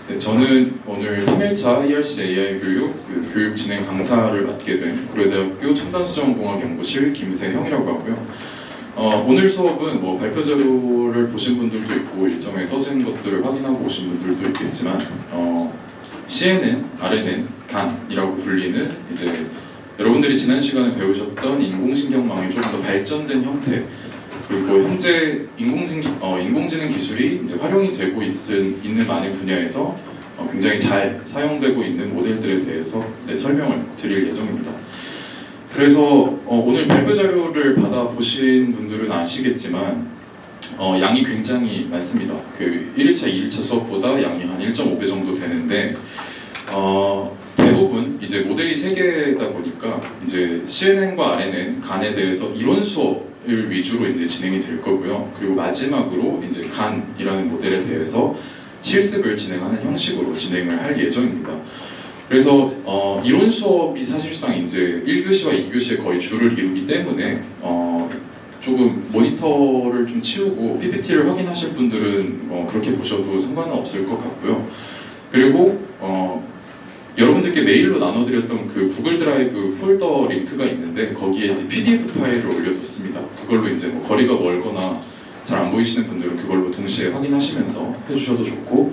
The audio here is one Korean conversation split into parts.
네, 저는 오늘 3일차 ERC AI 교육, 교육 진행 강사를 맡게 된 고려대학교 첨단수정공학연구실 김세형이라고 하고요. 오늘 수업은 뭐 발표 자료를 보신 분들도 있고 일정에 써진 것들을 확인하고 오신 분들도 있겠지만 CNN, RNN, 간이라고 불리는 이제 여러분들이 지난 시간에 배우셨던 인공신경망의 좀 더 발전된 형태, 그리고 현재 인공지능 기술이 이제 활용이 되고 있는 많은 분야에서 굉장히 잘 사용되고 있는 모델들에 대해서 이제 설명을 드릴 예정입니다. 그래서 오늘 발표 자료를 받아보신 분들은 아시겠지만 양이 굉장히 많습니다. 그 1일차, 2일차 수업보다 양이 한 1.5배 정도 되는데 대부분 이제 모델이 3개다 보니까 이제 CNN과 RNN, 간에 대해서 이론 수업을 위주로 이제 진행이 될 거고요. 그리고 마지막으로 이제 간이라는 모델에 대해서 실습을 진행하는 형식으로 진행을 할 예정입니다. 그래서 이론 수업이 사실상 이제 1교시와 2교시에 거의 주를 이루기 때문에 조금 모니터를 좀 치우고 PPT를 확인하실 분들은 그렇게 보셔도 상관은 없을 것 같고요. 그리고 여러분들께 메일로 나눠드렸던 그 구글 드라이브 폴더 링크가 있는데 거기에 PDF 파일을 올려뒀습니다. 그걸로 이제 뭐 거리가 멀거나 잘 안 보이시는 분들은 그걸로 동시에 확인하시면서 해주셔도 좋고,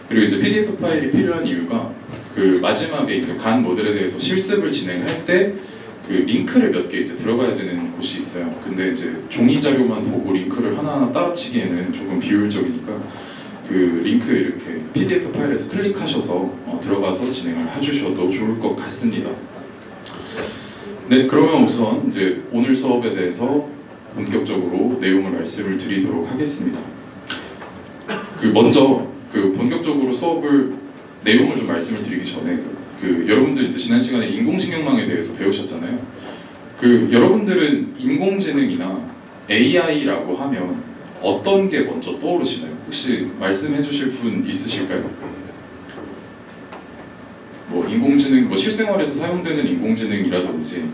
그리고 이제 PDF 파일이 필요한 이유가 그 마지막에 이제 간 모델에 대해서 실습을 진행할 때 그 링크를 몇 개 이제 들어가야 되는 곳이 있어요. 근데 이제 종이 자료만 보고 링크를 하나하나 따라치기에는 조금 비효율적이니까 그 링크 이렇게 PDF 파일에서 클릭하셔서 들어가서 진행을 해주셔도 좋을 것 같습니다. 네, 그러면 우선 이제 오늘 수업에 대해서 본격적으로 내용을 말씀을 드리도록 하겠습니다. 먼저 본격적으로 수업을 내용을 좀 말씀을 드리기 전에 여러분들 이제 지난 시간에 인공신경망에 대해서 배우셨잖아요. 여러분들은 인공지능이나 AI라고 하면 어떤 게 먼저 떠오르시나요? 혹시 말씀해 주실 분 있으실까요? 뭐 인공지능, 뭐 실생활에서 사용되는 인공지능이라든지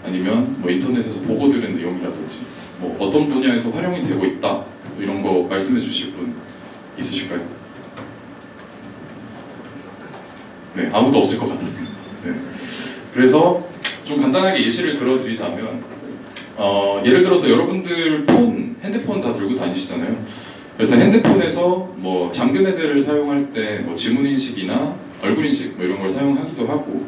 아니면 뭐 인터넷에서 보고 들은 내용이라든지 뭐 어떤 분야에서 활용이 되고 있다 이런 거 말씀해 주실 분 있으실까요? 네, 아무도 없을 것 같았습니다. 네. 그래서 좀 간단하게 예시를 들어드리자면 예를 들어서 여러분들 핸드폰 다 들고 다니시잖아요. 그래서 핸드폰에서 뭐 잠금 해제를 사용할 때 뭐 지문인식이나 얼굴인식 뭐 이런 걸 사용하기도 하고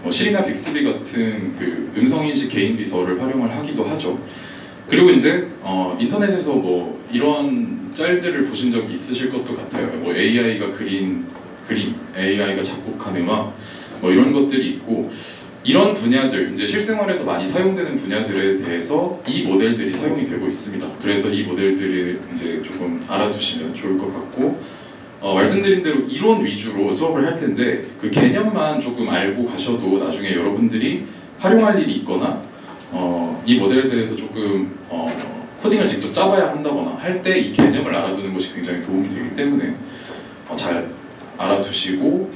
뭐 시리나 빅스비 같은 그 음성인식 개인 비서를 활용을 하기도 하죠. 그리고 이제 인터넷에서 뭐 이런 짤들을 보신 적이 있으실 것도 같아요. 뭐 AI가 그린 그림, AI가 작곡한 음악 뭐 이런 것들이 있고, 이런 분야들, 이제 실생활에서 많이 사용되는 분야들에 대해서 이 모델들이 사용이 되고 있습니다. 그래서 이 모델들을 이제 조금 알아두시면 좋을 것 같고, 말씀드린 대로 이론 위주로 수업을 할 텐데 그 개념만 조금 알고 가셔도 나중에 여러분들이 활용할 일이 있거나 이 모델에 대해서 조금 코딩을 직접 짜봐야 한다거나 할 때 이 개념을 알아두는 것이 굉장히 도움이 되기 때문에 잘 알아두시고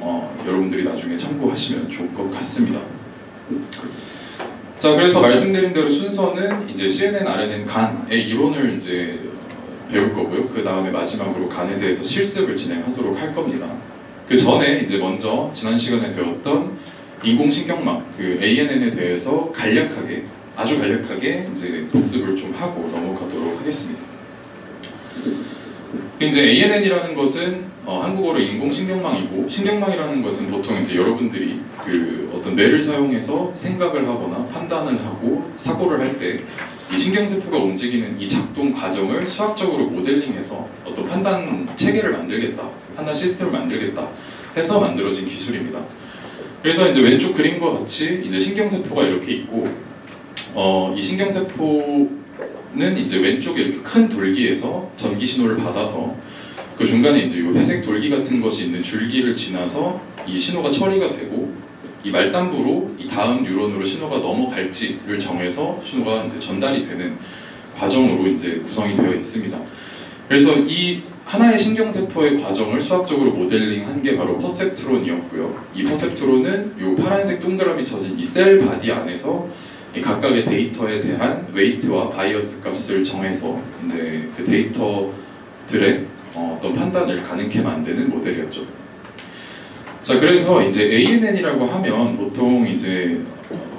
여러분들이 나중에 참고하시면 좋을 것 같습니다. 자, 그래서 말씀드린 대로 순서는 이제 CNN, RNN, 간의 이론을 이제 배울 거고요. 그 다음에 마지막으로 간에 대해서 실습을 진행하도록 할 겁니다. 그 전에 이제 먼저 지난 시간에 배웠던 인공신경망, ANN에 대해서 아주 간략하게 이제 복습을 좀 하고 넘어가도록 하겠습니다. 이제 ANN이라는 것은 한국어로 인공신경망이고, 신경망이라는 것은 보통 이제 여러분들이 어떤 뇌를 사용해서 생각을 하거나 판단을 하고 사고를 할 때 이 신경세포가 움직이는 이 작동 과정을 수학적으로 모델링해서 어떤 판단 체계를 만들겠다, 판단 시스템을 만들겠다 해서 만들어진 기술입니다. 그래서 이제 왼쪽 그림과 같이 이제 신경세포가 이렇게 있고, 이 신경세포는 이제 왼쪽에 이렇게 큰 돌기에서 전기 신호를 받아서 그 중간에 이제 이 회색 돌기 같은 것이 있는 줄기를 지나서 이 신호가 처리가 되고, 이 말단부로 이 다음 뉴런으로 신호가 넘어갈지를 정해서 신호가 이제 전달이 되는 과정으로 이제 구성이 되어 있습니다. 그래서 이 하나의 신경세포의 과정을 수학적으로 모델링한 게 바로 퍼셉트론이었고요. 이 퍼셉트론은 이 파란색 동그라미 쳐진 이 셀 바디 안에서 이 각각의 데이터에 대한 웨이트와 바이어스 값을 정해서 이제 그 데이터들의 어떤 판단을 가능케 만드는 모델이었죠. 자, 그래서 이제 ANN이라고 하면 보통 이제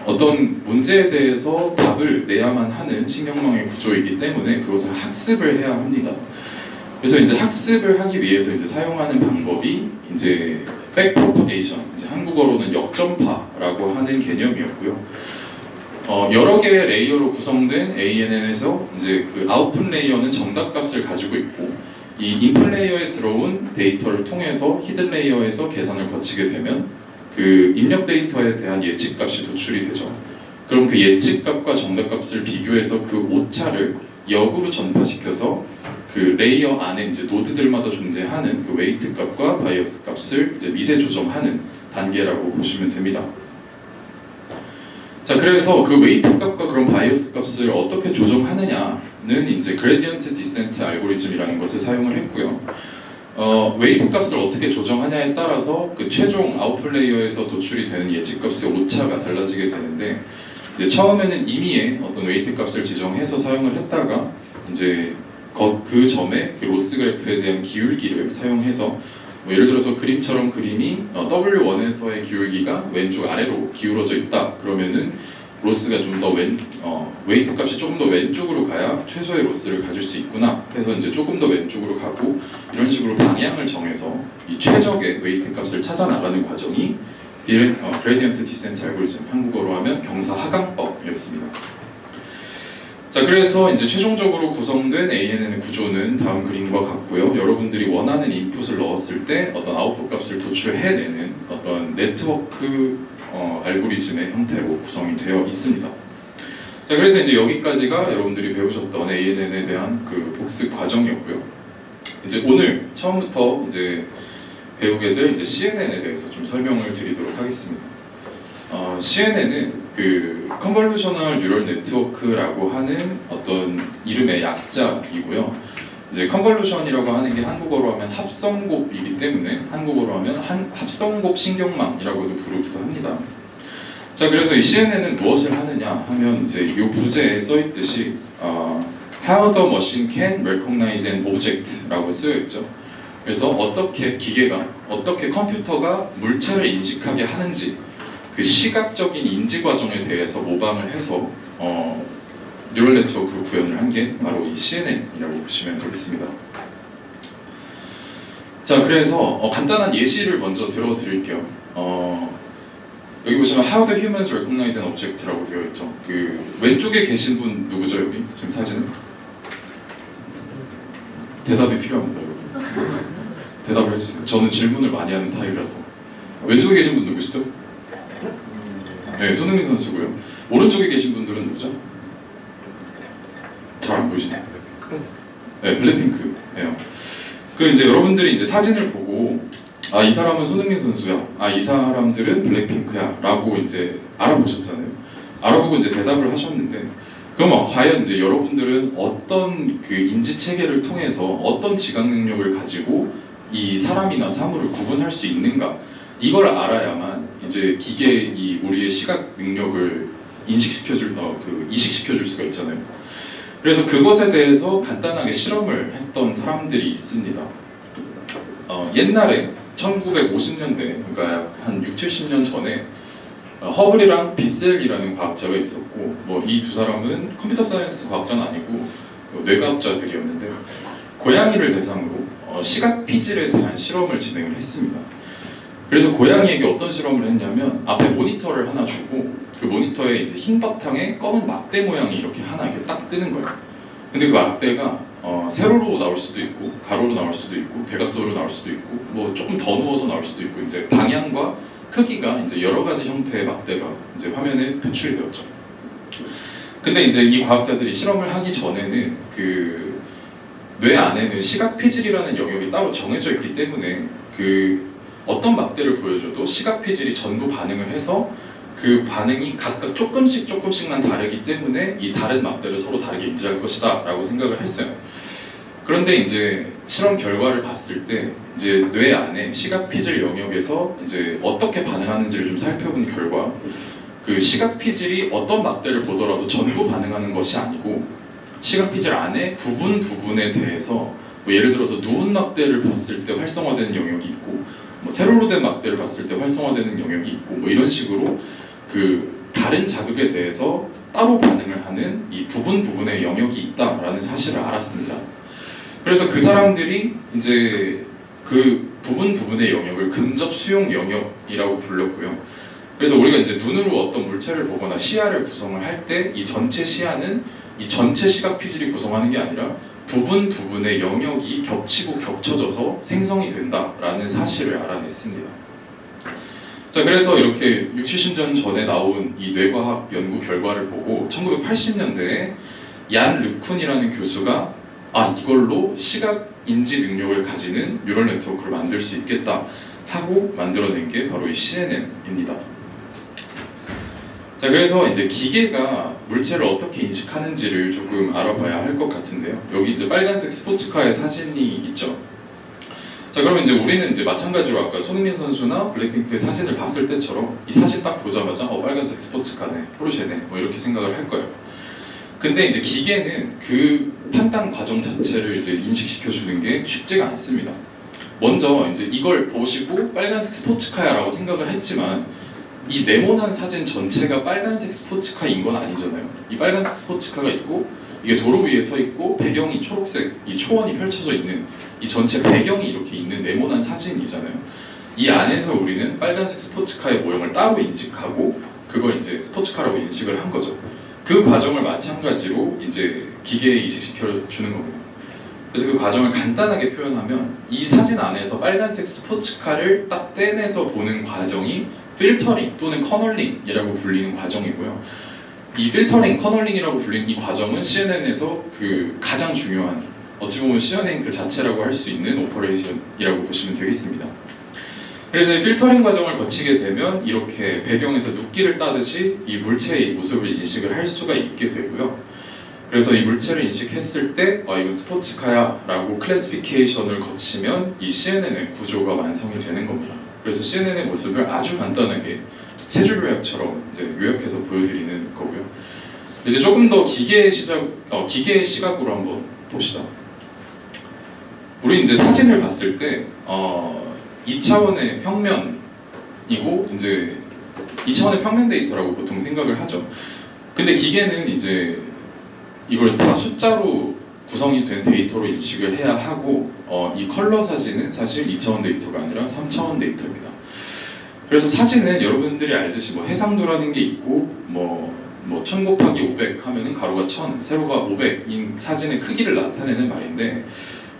어떤 문제에 대해서 답을 내야만 하는 신경망의 구조이기 때문에 그것을 학습을 해야 합니다. 그래서 이제 학습을 하기 위해서 이제 사용하는 방법이 이제 backpropagation, 이제 한국어로는 역전파라고 하는 개념이었고요. 여러 개의 레이어로 구성된 ANN에서 이제 그 아웃풋 레이어는 정답값을 가지고 있고 이 인풋 레이어에 들어온 데이터를 통해서 히든 레이어에서 계산을 거치게 되면 그 입력 데이터에 대한 예측값이 도출이 되죠. 그럼 그 예측값과 정답값을 비교해서 그 오차를 역으로 전파시켜서 그 레이어 안에 이제 노드들마다 존재하는 그 웨이트 값과 바이어스 값을 이제 미세 조정하는 단계라고 보시면 됩니다. 자, 그래서 그 웨이트 값과 그런 바이어스 값을 어떻게 조정하느냐는 이제 그레디언트 디센트 알고리즘이라는 것을 사용을 했고요. 웨이트 값을 어떻게 조정하냐에 따라서 그 최종 아웃풋 레이어에서 도출이 되는 예측값의 오차가 달라지게 되는데 이제 처음에는 임의의 어떤 웨이트 값을 지정해서 사용을 했다가 이제 그 점에 그 로스 그래프에 대한 기울기를 사용해서 뭐 예를 들어서 그림처럼 그림이 W1에서의 기울기가 왼쪽 아래로 기울어져 있다 그러면은 로스가 좀 더 웨이트 값이 조금 더 왼쪽으로 가야 최소의 로스를 가질 수 있구나 해서 이제 조금 더 왼쪽으로 가고 이런 식으로 방향을 정해서 이 최적의 웨이트 값을 찾아 나가는 과정이 그레디언트 디센트 알고리즘, 한국어로 하면 경사 하강법이었습니다. 자, 그래서 이제 최종적으로 구성된 ANN의 구조는 다음 그림과 같고요. 여러분들이 원하는 인풋을 넣었을 때 어떤 아웃풋 값을 도출해내는 어떤 네트워크 알고리즘의 형태로 구성이 되어 있습니다. 자, 그래서 이제 여기까지가 여러분들이 배우셨던 ANN에 대한 그 복습 과정이었고요. 이제 오늘 처음부터 이제 배우게 될 이제 CNN에 대해서 좀 설명을 드리도록 하겠습니다. CNN은 그 컨볼루셔널 뉴럴 네트워크라고 하는 어떤 이름의 약자이고요. 이제 컨볼루션이라고 하는 게 한국어로 하면 합성곱이기 때문에 한국어로 하면 합성곱 신경망이라고도 부르기도 합니다. 자, 그래서 이 CNN은 무엇을 하느냐 하면 이제 이 부제에 써 있듯이 How the machine can recognize an object라고 쓰여 있죠. 그래서 어떻게 기계가, 어떻게 컴퓨터가 물체를 인식하게 하는지 그 시각적인 인지 과정에 대해서 모방을 해서 뉴럴 네트워크로 구현을 한 게 바로 이 CNN이라고 보시면 되겠습니다. 자, 그래서 간단한 예시를 먼저 들어드릴게요. 여기 보시면 How do humans recognize an object라고 되어 있죠. 그 왼쪽에 계신 분 누구죠, 여기? 지금 사진은? 대답이 필요합니다, 여러분. 대답을 해주세요. 저는 질문을 많이 하는 타입이라서. 왼쪽에 계신 분 누구시죠? 네, 손흥민 선수고요. 오른쪽에 계신 분들은 누구죠? 잘 안 보이시나요? 네, 블랙핑크예요. 그 이제 여러분들이 이제 사진을 보고 아, 이 사람은 손흥민 선수야. 아, 이 사람들은 블랙핑크야.라고 이제 알아보셨잖아요. 알아보고 이제 대답을 하셨는데, 그럼 과연 이제 여러분들은 어떤 그 인지 체계를 통해서 어떤 지각 능력을 가지고 이 사람이나 사물을 구분할 수 있는가? 이걸 알아야만 이제 기계이 우리의 시각 능력을 이식시켜줄 수가 있잖아요. 그래서 그것에 대해서 간단하게 실험을 했던 사람들이 있습니다. 옛날에 1950년대, 그러니까 한 6, 70년 전에 허블이랑 비셀이라는 과학자가 있었고, 뭐 이 두 사람은 컴퓨터 사이언스 과학자는 아니고 뇌과학자들이었는데 고양이를 대상으로 시각 피질에 대한 실험을 진행을 했습니다. 그래서 고양이에게 어떤 실험을 했냐면 앞에 모니터를 하나 주고 그 모니터에 이제 흰 바탕에 검은 막대 모양이 이렇게 하나 이렇게 딱 뜨는 거예요. 근데 그 막대가 세로로 나올 수도 있고 가로로 나올 수도 있고 대각선으로 나올 수도 있고 뭐 조금 더 누워서 나올 수도 있고 이제 방향과 크기가 이제 여러 가지 형태의 막대가 이제 화면에 표출이 되었죠. 근데 이제 이 과학자들이 실험을 하기 전에는 그 뇌 안에는 시각 피질이라는 영역이 따로 정해져 있기 때문에 그 어떤 막대를 보여줘도 시각 피질이 전부 반응을 해서 그 반응이 각각 조금씩만 다르기 때문에 이 다른 막대를 서로 다르게 인지할 것이다 라고 생각을 했어요. 그런데 이제 실험 결과를 봤을 때 이제 뇌 안에 시각 피질 영역에서 이제 어떻게 반응하는지를 좀 살펴본 결과 그 시각 피질이 어떤 막대를 보더라도 전부 반응하는 것이 아니고 시각 피질 안에 부분에 대해서 뭐 예를 들어서 누운 막대를 봤을 때 활성화되는 영역이 있고 뭐 세로로 된 막대를 봤을 때 활성화되는 영역이 있고 뭐 이런 식으로 그 다른 자극에 대해서 따로 반응을 하는 이 부분의 영역이 있다라는 사실을 알았습니다. 그래서 그 사람들이 이제 그 부분의 영역을 근접 수용 영역이라고 불렀고요. 그래서 우리가 이제 눈으로 어떤 물체를 보거나 시야를 구성을 할 때 이 전체 시야는 이 전체 시각 피질이 구성하는 게 아니라 부분의 영역이 겹치고 겹쳐져서 생성이 된다라는 사실을 알아냈습니다. 자, 그래서 이렇게 60, 70년 전에 나온 이 뇌과학 연구 결과를 보고 1980년대에 얀 르쿤이라는 교수가 이걸로 시각 인지 능력을 가지는 뉴럴 네트워크를 만들 수 있겠다 하고 만들어낸 게 바로 이 CNN입니다. 자, 그래서 이제 기계가 물체를 어떻게 인식하는지를 조금 알아봐야 할 것 같은데요. 여기 이제 빨간색 스포츠카의 사진이 있죠. 자, 그러면 이제 우리는 이제 마찬가지로 아까 손흥민 선수나 블랙핑크의 사진을 봤을 때처럼 이 사진 딱 보자마자 빨간색 스포츠카네, 포르쉐네, 뭐 이렇게 생각을 할 거예요. 근데 이제 기계는 그 판단 과정 자체를 이제 인식시켜주는 게 쉽지가 않습니다. 먼저 이제 이걸 보시고 빨간색 스포츠카야라고 생각을 했지만 이 네모난 사진 전체가 빨간색 스포츠카인 건 아니잖아요. 이 빨간색 스포츠카가 있고 이게 도로 위에 서 있고 배경이 초록색, 이 초원이 펼쳐져 있는 이 전체 배경이 이렇게 있는 네모난 사진이잖아요. 이 안에서 우리는 빨간색 스포츠카의 모형을 따로 인식하고 그걸 이제 스포츠카라고 인식을 한 거죠. 그 과정을 마찬가지로 이제 기계에 인식시켜 주는 겁니다. 그래서 그 과정을 간단하게 표현하면 이 사진 안에서 빨간색 스포츠카를 딱 떼내서 보는 과정이 필터링 또는 커널링이라고 불리는 과정이고요. 이 필터링, 커널링이라고 불리는 이 과정은 CNN에서 그 가장 중요한, 어찌 보면 CNN 그 자체라고 할 수 있는 오퍼레이션이라고 보시면 되겠습니다. 그래서 이 필터링 과정을 거치게 되면 이렇게 배경에서 눕기를 따듯이 이 물체의 모습을 인식을 할 수가 있게 되고요. 그래서 이 물체를 인식했을 때 이건 스포츠카야 라고 클래시피케이션을 거치면 이 CNN의 구조가 완성이 되는 겁니다. 그래서 CNN의 모습을 아주 간단하게 세 줄 요약처럼 이제 요약해서 보여드리는 거고요. 이제 조금 더 기계의 시각으로 한번 봅시다. 우리 이제 사진을 봤을 때 2차원의 평면이고 이제 2차원의 평면 데이터라고 보통 생각을 하죠. 근데 기계는 이제 이걸 다 숫자로 구성이 된 데이터로 인식을 해야 하고 이 컬러 사진은 사실 2차원 데이터가 아니라 3차원 데이터입니다. 그래서 사진은 여러분들이 알듯이 뭐 해상도라는 게 있고 뭐 1000 곱하기 500 하면은 가로가 1000, 세로가 500인 사진의 크기를 나타내는 말인데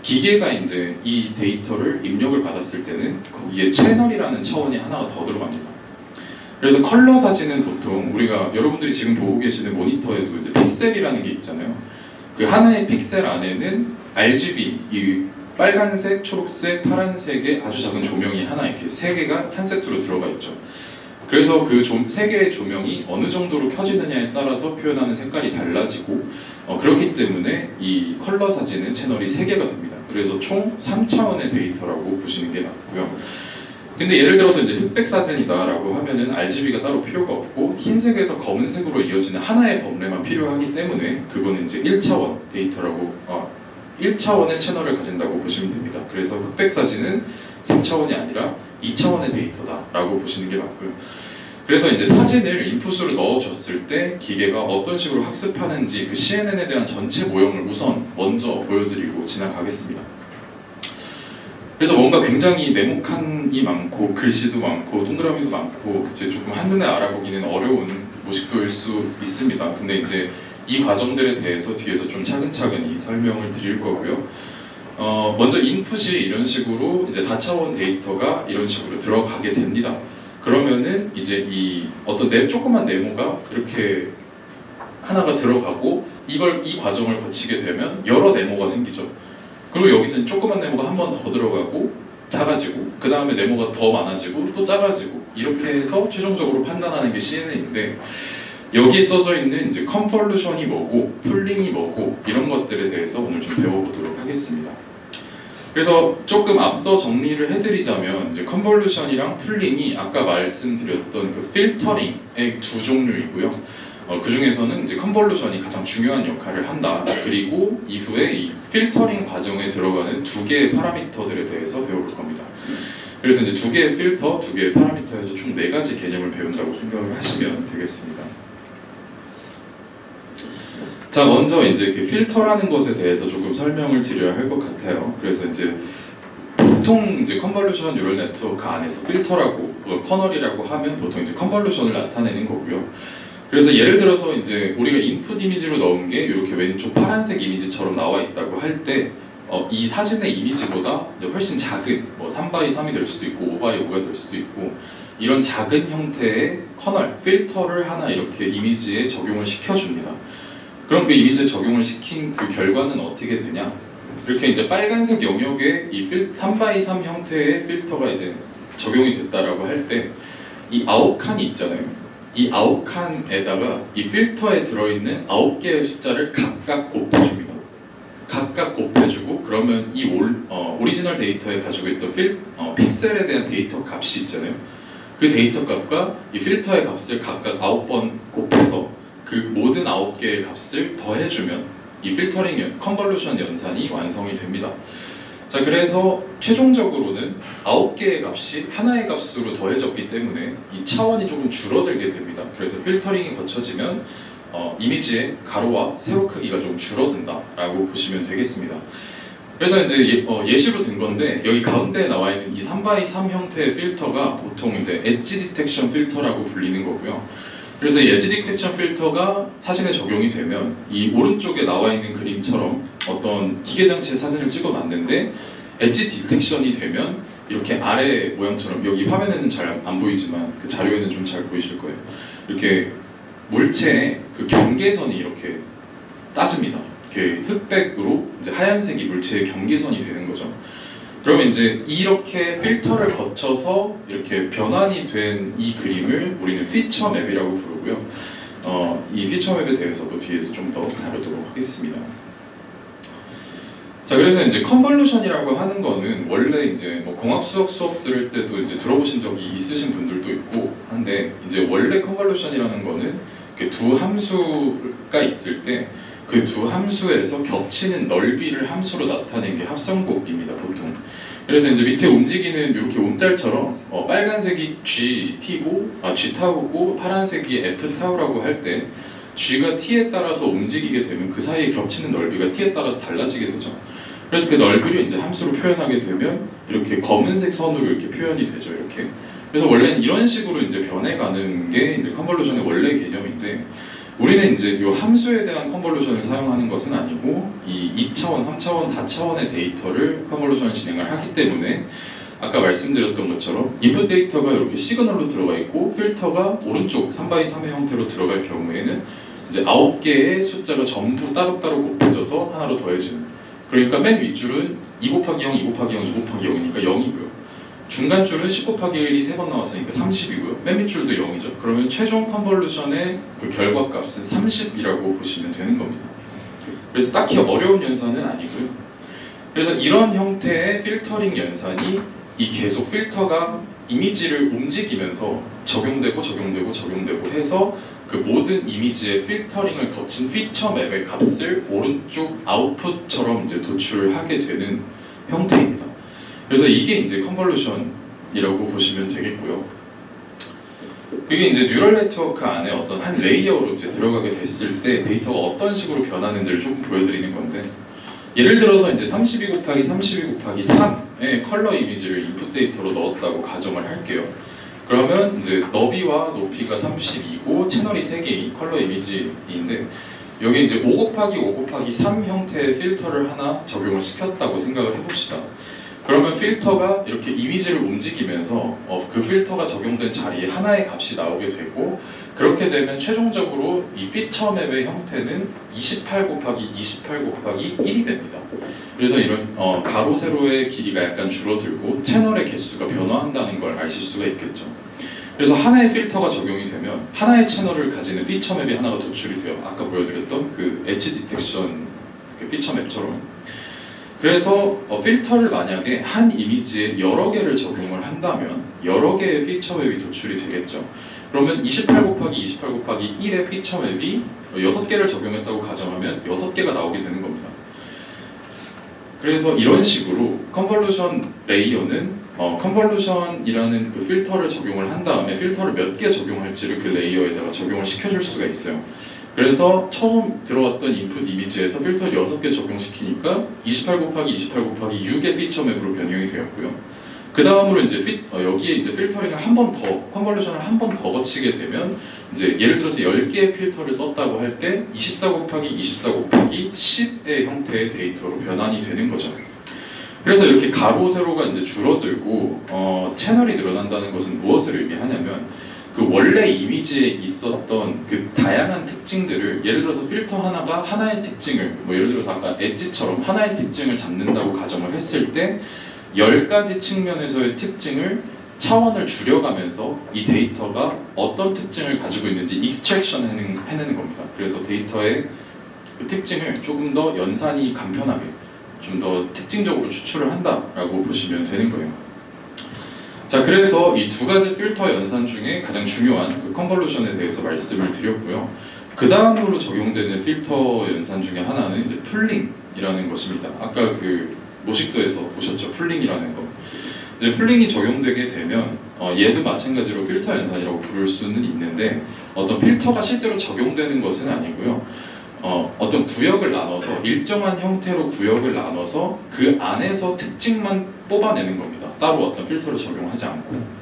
기계가 이제 이 데이터를 입력을 받았을 때는 거기에 채널이라는 차원이 하나가 더 들어갑니다. 그래서 컬러 사진은 보통 우리가 여러분들이 지금 보고 계시는 모니터에도 이제 픽셀이라는 게 있잖아요. 그 하나의 픽셀 안에는 RGB, 이 빨간색, 초록색, 파란색의 아주 작은 조명이 하나 이렇게 세 개가 한 세트로 들어가 있죠. 그래서 그 세 개의 조명이 어느 정도로 켜지느냐에 따라서 표현하는 색깔이 달라지고 그렇기 때문에 이 컬러 사진은 채널이 3개가 됩니다. 그래서 총 3차원의 데이터라고 보시는 게 맞고요. 근데 예를 들어서 이제 흑백 사진이다라고 하면은 RGB가 따로 필요가 없고 흰색에서 검은색으로 이어지는 하나의 범례만 필요하기 때문에 그거는 이제 1차원 데이터라고 1차원의 채널을 가진다고 보시면 됩니다. 그래서 흑백 사진은 3차원이 아니라 2차원의 데이터다라고 보시는 게 맞고요. 그래서 이제 사진을 인풋으로 넣어줬을 때 기계가 어떤 식으로 학습하는지 그 CNN에 대한 전체 모형을 우선 먼저 보여드리고 지나가겠습니다. 그래서 뭔가 굉장히 네모칸이 많고 글씨도 많고 동그라미도 많고 이제 조금 한눈에 알아보기는 어려운 모식도일 수 있습니다. 근데 이제 이 과정들에 대해서 뒤에서 좀 차근차근히 설명을 드릴 거고요. 먼저 인풋이 이런 식으로 이제 다차원 데이터가 이런 식으로 들어가게 됩니다. 그러면은 이제 이 어떤 조그만 네모가 이렇게 하나가 들어가고 이 과정을 거치게 되면 여러 네모가 생기죠. 그리고 여기서는 조그만 네모가 한 번 더 들어가고 작아지고 그 다음에 네모가 더 많아지고 또 작아지고 이렇게 해서 최종적으로 판단하는 게 CNN인데 여기 써져 있는 이제 컨볼루션이 뭐고 풀링이 뭐고 이런 것들에 대해서 오늘 좀 배워보도록 하겠습니다. 그래서 조금 앞서 정리를 해드리자면 이제 컨볼루션이랑 풀링이 아까 말씀드렸던 그 필터링의 두 종류이고요. 그 중에서는 이제 컨볼루션이 가장 중요한 역할을 한다. 그리고 이후에 이 필터링 과정에 들어가는 두 개의 파라미터들에 대해서 배워볼 겁니다. 그래서 이제 두 개의 필터, 두 개의 파라미터에서 총 네 가지 개념을 배운다고 생각을 하시면 되겠습니다. 자, 먼저 이제 그 필터라는 것에 대해서 조금 설명을 드려야 할 것 같아요. 그래서 이제 보통 이제 컨볼루션 뉴럴 네트워크 안에서 필터라고 커널이라고 하면 보통 이제 컨볼루션을 나타내는 거고요. 그래서 예를 들어서 이제 우리가 인풋 이미지로 넣은 게 이렇게 왼쪽 파란색 이미지처럼 나와 있다고 할 때 이 사진의 이미지보다 훨씬 작은 3x3이 될 수도 있고 5x5가 될 수도 있고 이런 작은 형태의 커널, 필터를 하나 이렇게 이미지에 적용을 시켜줍니다. 그럼 그 이미지에 적용을 시킨 그 결과는 어떻게 되냐? 이렇게 이제 빨간색 영역에 이 3x3 형태의 필터가 이제 적용이 됐다라고 할 때 이 9칸이 있잖아요. 이 9칸에다가 이 필터에 들어있는 9개의 숫자를 각각 곱해줍니다. 각각 곱해주고 그러면 이 오리지널 데이터에 가지고 있던 픽셀에 대한 데이터 값이 있잖아요. 그 데이터 값과 이 필터의 값을 각각 9번 곱해서 그 모든 9개의 값을 더해주면 이 필터링 컨볼루션 연산이 완성이 됩니다. 자, 그래서 최종적으로는 9개의 값이 하나의 값으로 더해졌기 때문에 이 차원이 조금 줄어들게 됩니다. 그래서 필터링이 거쳐지면 이미지의 가로와 세로 크기가 좀 줄어든다라고 보시면 되겠습니다. 그래서 이제 예시로 든 건데 여기 가운데에 나와 있는 이 3x3 형태의 필터가 보통 이제 엣지 디텍션 필터라고 불리는 거고요. 그래서 이 엣지 디텍션 필터가 사진에 적용이 되면 이 오른쪽에 나와 있는 그림처럼 어떤 기계 장치의 사진을 찍어놨는데 엣지 디텍션이 되면 이렇게 아래 모양처럼 여기 화면에는 잘 안 보이지만 그 자료에는 좀 잘 보이실 거예요. 이렇게 물체의 그 경계선이 이렇게 따집니다. 이렇게 흑백으로 이제 하얀색이 물체의 경계선이 되는 거죠. 그러면 이제 이렇게 필터를 거쳐서 이렇게 변환이 된 이 그림을 우리는 피처 맵이라고 부르고요. 이 피처 맵에 대해서도 뒤에서 좀 더 다루도록 하겠습니다. 자, 그래서 이제 컨볼루션이라고 하는 거는 원래 이제 공학 수학 수업 들을 때도 이제 들어보신 적이 있으신 분들도 있고 한데 이제 원래 컨볼루션이라는 거는 두 함수가 있을 때 그 두 함수에서 겹치는 넓이를 함수로 나타낸 게 합성곱입니다, 보통. 그래서 이제 밑에 움직이는 이렇게 움짤처럼 빨간색이 G 타우고 파란색이 F 타우라고 할 때 G가 T에 따라서 움직이게 되면 그 사이에 겹치는 넓이가 T에 따라서 달라지게 되죠. 그래서 그 넓이를 이제 함수로 표현하게 되면 이렇게 검은색 선으로 이렇게 표현이 되죠, 이렇게. 그래서 원래는 이런 식으로 이제 변해가는 게 이제 컨볼루션의 원래 개념인데 우리는 이제 이 함수에 대한 컨볼루션을 사용하는 것은 아니고 이 2차원, 3차원, 다차원의 데이터를 컨볼루션을 진행을 하기 때문에 아까 말씀드렸던 것처럼 인풋 데이터가 이렇게 시그널로 들어가 있고 필터가 오른쪽 3x3의 형태로 들어갈 경우에는 이제 9개의 숫자가 전부 따로따로 곱해져서 하나로 더해지는, 그러니까 맨 윗줄은 2 곱하기 0, 2 곱하기 0, 2 곱하기 0이니까 0이고요. 중간 줄은 10 곱하기 1이 3번 나왔으니까 30이고요. 맨 밑줄도 0이죠. 그러면 최종 컨볼루션의 그 결과값은 30이라고 보시면 되는 겁니다. 그래서 딱히 어려운 연산은 아니고요. 그래서 이런 형태의 필터링 연산이 이 계속 필터가 이미지를 움직이면서 적용되고 해서 그 모든 이미지의 필터링을 거친 피처 맵의 값을 오른쪽 아웃풋처럼 이제 도출하게 되는 형태입니다. 그래서 이게 이제 컨볼루션이라고 보시면 되겠고요. 이게 이제 뉴럴 네트워크 안에 어떤 한 레이어로 이제 들어가게 됐을 때 데이터가 어떤 식으로 변하는지를 조금 보여드리는 건데, 예를 들어서 이제 32 곱하기 32 곱하기 3의 컬러 이미지를 인풋 데이터로 넣었다고 가정을 할게요. 그러면 이제 너비와 높이가 32고 채널이 3개인 컬러 이미지인데 여기 이제 5 곱하기 5 곱하기 3 형태의 필터를 하나 적용을 시켰다고 생각을 해봅시다. 그러면 필터가 이렇게 이미지를 움직이면서 그 필터가 적용된 자리에 하나의 값이 나오게 되고, 그렇게 되면 최종적으로 이 피처 맵의 형태는 28 곱하기 28 곱하기 1이 됩니다. 그래서 이런 가로 세로의 길이가 약간 줄어들고 채널의 개수가 변화한다는 걸 아실 수가 있겠죠. 그래서 하나의 필터가 적용이 되면 하나의 채널을 가지는 피처 맵이 하나가 도출이 돼요. 아까 보여드렸던 그 엣지 디텍션 그 피처 맵처럼. 그래서 필터를 만약에 한 이미지에 여러 개를 적용을 한다면 여러 개의 피처 맵이 도출이 되겠죠. 그러면 28 곱하기 28 곱하기 1의 피처 맵이 6개를 적용했다고 가정하면 6개가 나오게 되는 겁니다. 그래서 이런 식으로 컨볼루션 레이어는 컨볼루션이라는 그 필터를 적용을 한 다음에 필터를 몇 개 적용할지를 그 레이어에다가 적용을 시켜줄 수가 있어요. 그래서 처음 들어왔던 인풋 이미지에서 필터를 6개 적용시키니까 28 곱하기 28 곱하기 6의 피처 맵으로 변형이 되었고요. 그 다음으로 이제 여기에 이제 필터링을 한 번 더, 컨볼루션을 한 번 더 거치게 되면 이제 예를 들어서 10개의 필터를 썼다고 할 때 24 곱하기 24 곱하기 10의 형태의 데이터로 변환이 되는 거죠. 그래서 이렇게 가로, 세로가 이제 줄어들고 채널이 늘어난다는 것은 무엇을 의미하냐면 그 원래 이미지에 있었던 그 다양한 특징들을 예를 들어서 필터 하나가 하나의 특징을 뭐 예를 들어서 아까 엣지처럼 하나의 특징을 잡는다고 가정을 했을 때 10가지 측면에서의 특징을 차원을 줄여가면서 이 데이터가 어떤 특징을 가지고 있는지 익스트랙션 해내는 겁니다. 그래서 데이터의 그 특징을 조금 더 연산이 간편하게 좀 더 특징적으로 추출을 한다라고 보시면 되는 거예요. 자, 그래서 이 두 가지 필터 연산 중에 가장 중요한 그 컨볼루션에 대해서 말씀을 드렸고요. 그 다음으로 적용되는 필터 연산 중에 하나는 이제 풀링이라는 것입니다. 아까 그 모식도에서 보셨죠? 풀링이라는 거. 이제 풀링이 적용되게 되면 얘도 마찬가지로 필터 연산이라고 부를 수는 있는데 어떤 필터가 실제로 적용되는 것은 아니고요. 어떤 구역을 나눠서 일정한 형태로 구역을 나눠서 그 안에서 특징만 뽑아내는 겁니다. 따로 어떤 필터를 적용하지 않고.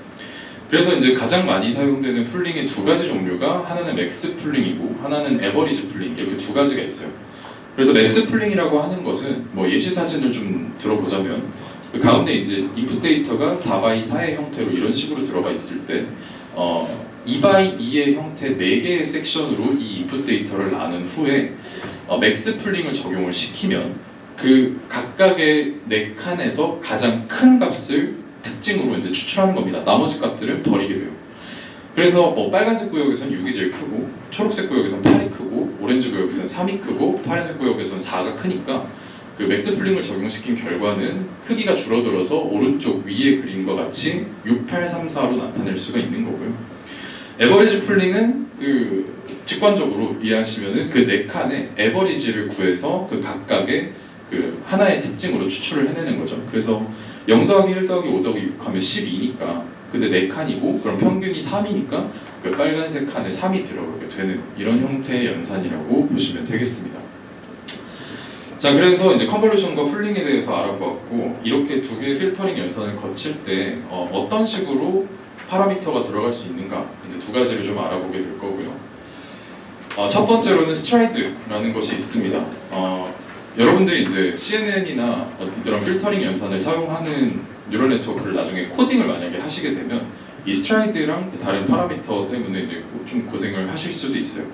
그래서 이제 가장 많이 사용되는 풀링의 두 가지 종류가 하나는 맥스 풀링이고 하나는 에버리지 풀링 이렇게 두 가지가 있어요. 그래서 맥스 풀링이라고 하는 것은 뭐 예시 사진을 좀 들어보자면 그 가운데 이제 인풋 데이터가 4x4의 형태로 이런 식으로 들어가 있을 때 2x2의 형태 4개의 섹션으로 이 인풋 데이터를 나눈 후에 맥스 풀링을 적용을 시키면 그 각각의 4칸에서 가장 큰 값을 특징으로 이제 추출하는 겁니다. 나머지 값들은 버리게 돼요. 그래서 빨간색 구역에서는 6이 제일 크고 초록색 구역에서는 8이 크고 오렌지 구역에서는 3이 크고 파란색 구역에서는 4가 크니까 그 맥스 풀링을 적용시킨 결과는 크기가 줄어들어서 오른쪽 위의 그림과 같이 6834로 나타낼 수가 있는 거고요. 에버리지 풀링은 그 직관적으로 이해하시면은 그 4칸의 에버리지를 구해서 그 각각의 그 하나의 특징으로 추출을 해내는 거죠. 그래서 0 더하기 1 더하기 5 더하기 6 하면 12니까 근데 4칸이고 그럼 평균이 3이니까 그 빨간색 칸에 3이 들어가게 되는 이런 형태의 연산이라고 보시면 되겠습니다. 자, 그래서 이제 컨볼루션과 풀링에 대해서 알아보았고 이렇게 두 개의 필터링 연산을 거칠 때 어떤 식으로 파라미터가 들어갈 수 있는가 이제 두 가지를 좀 알아보게 될 거고요. 첫 번째로는 스트라이드라는 것이 있습니다. 여러분들이 이제 CNN이나 이런 필터링 연산을 사용하는 뉴럴 네트워크를 나중에 코딩을 만약에 하시게 되면 이 스트라이드랑 그 다른 파라미터 때문에 이제 좀 고생을 하실 수도 있어요.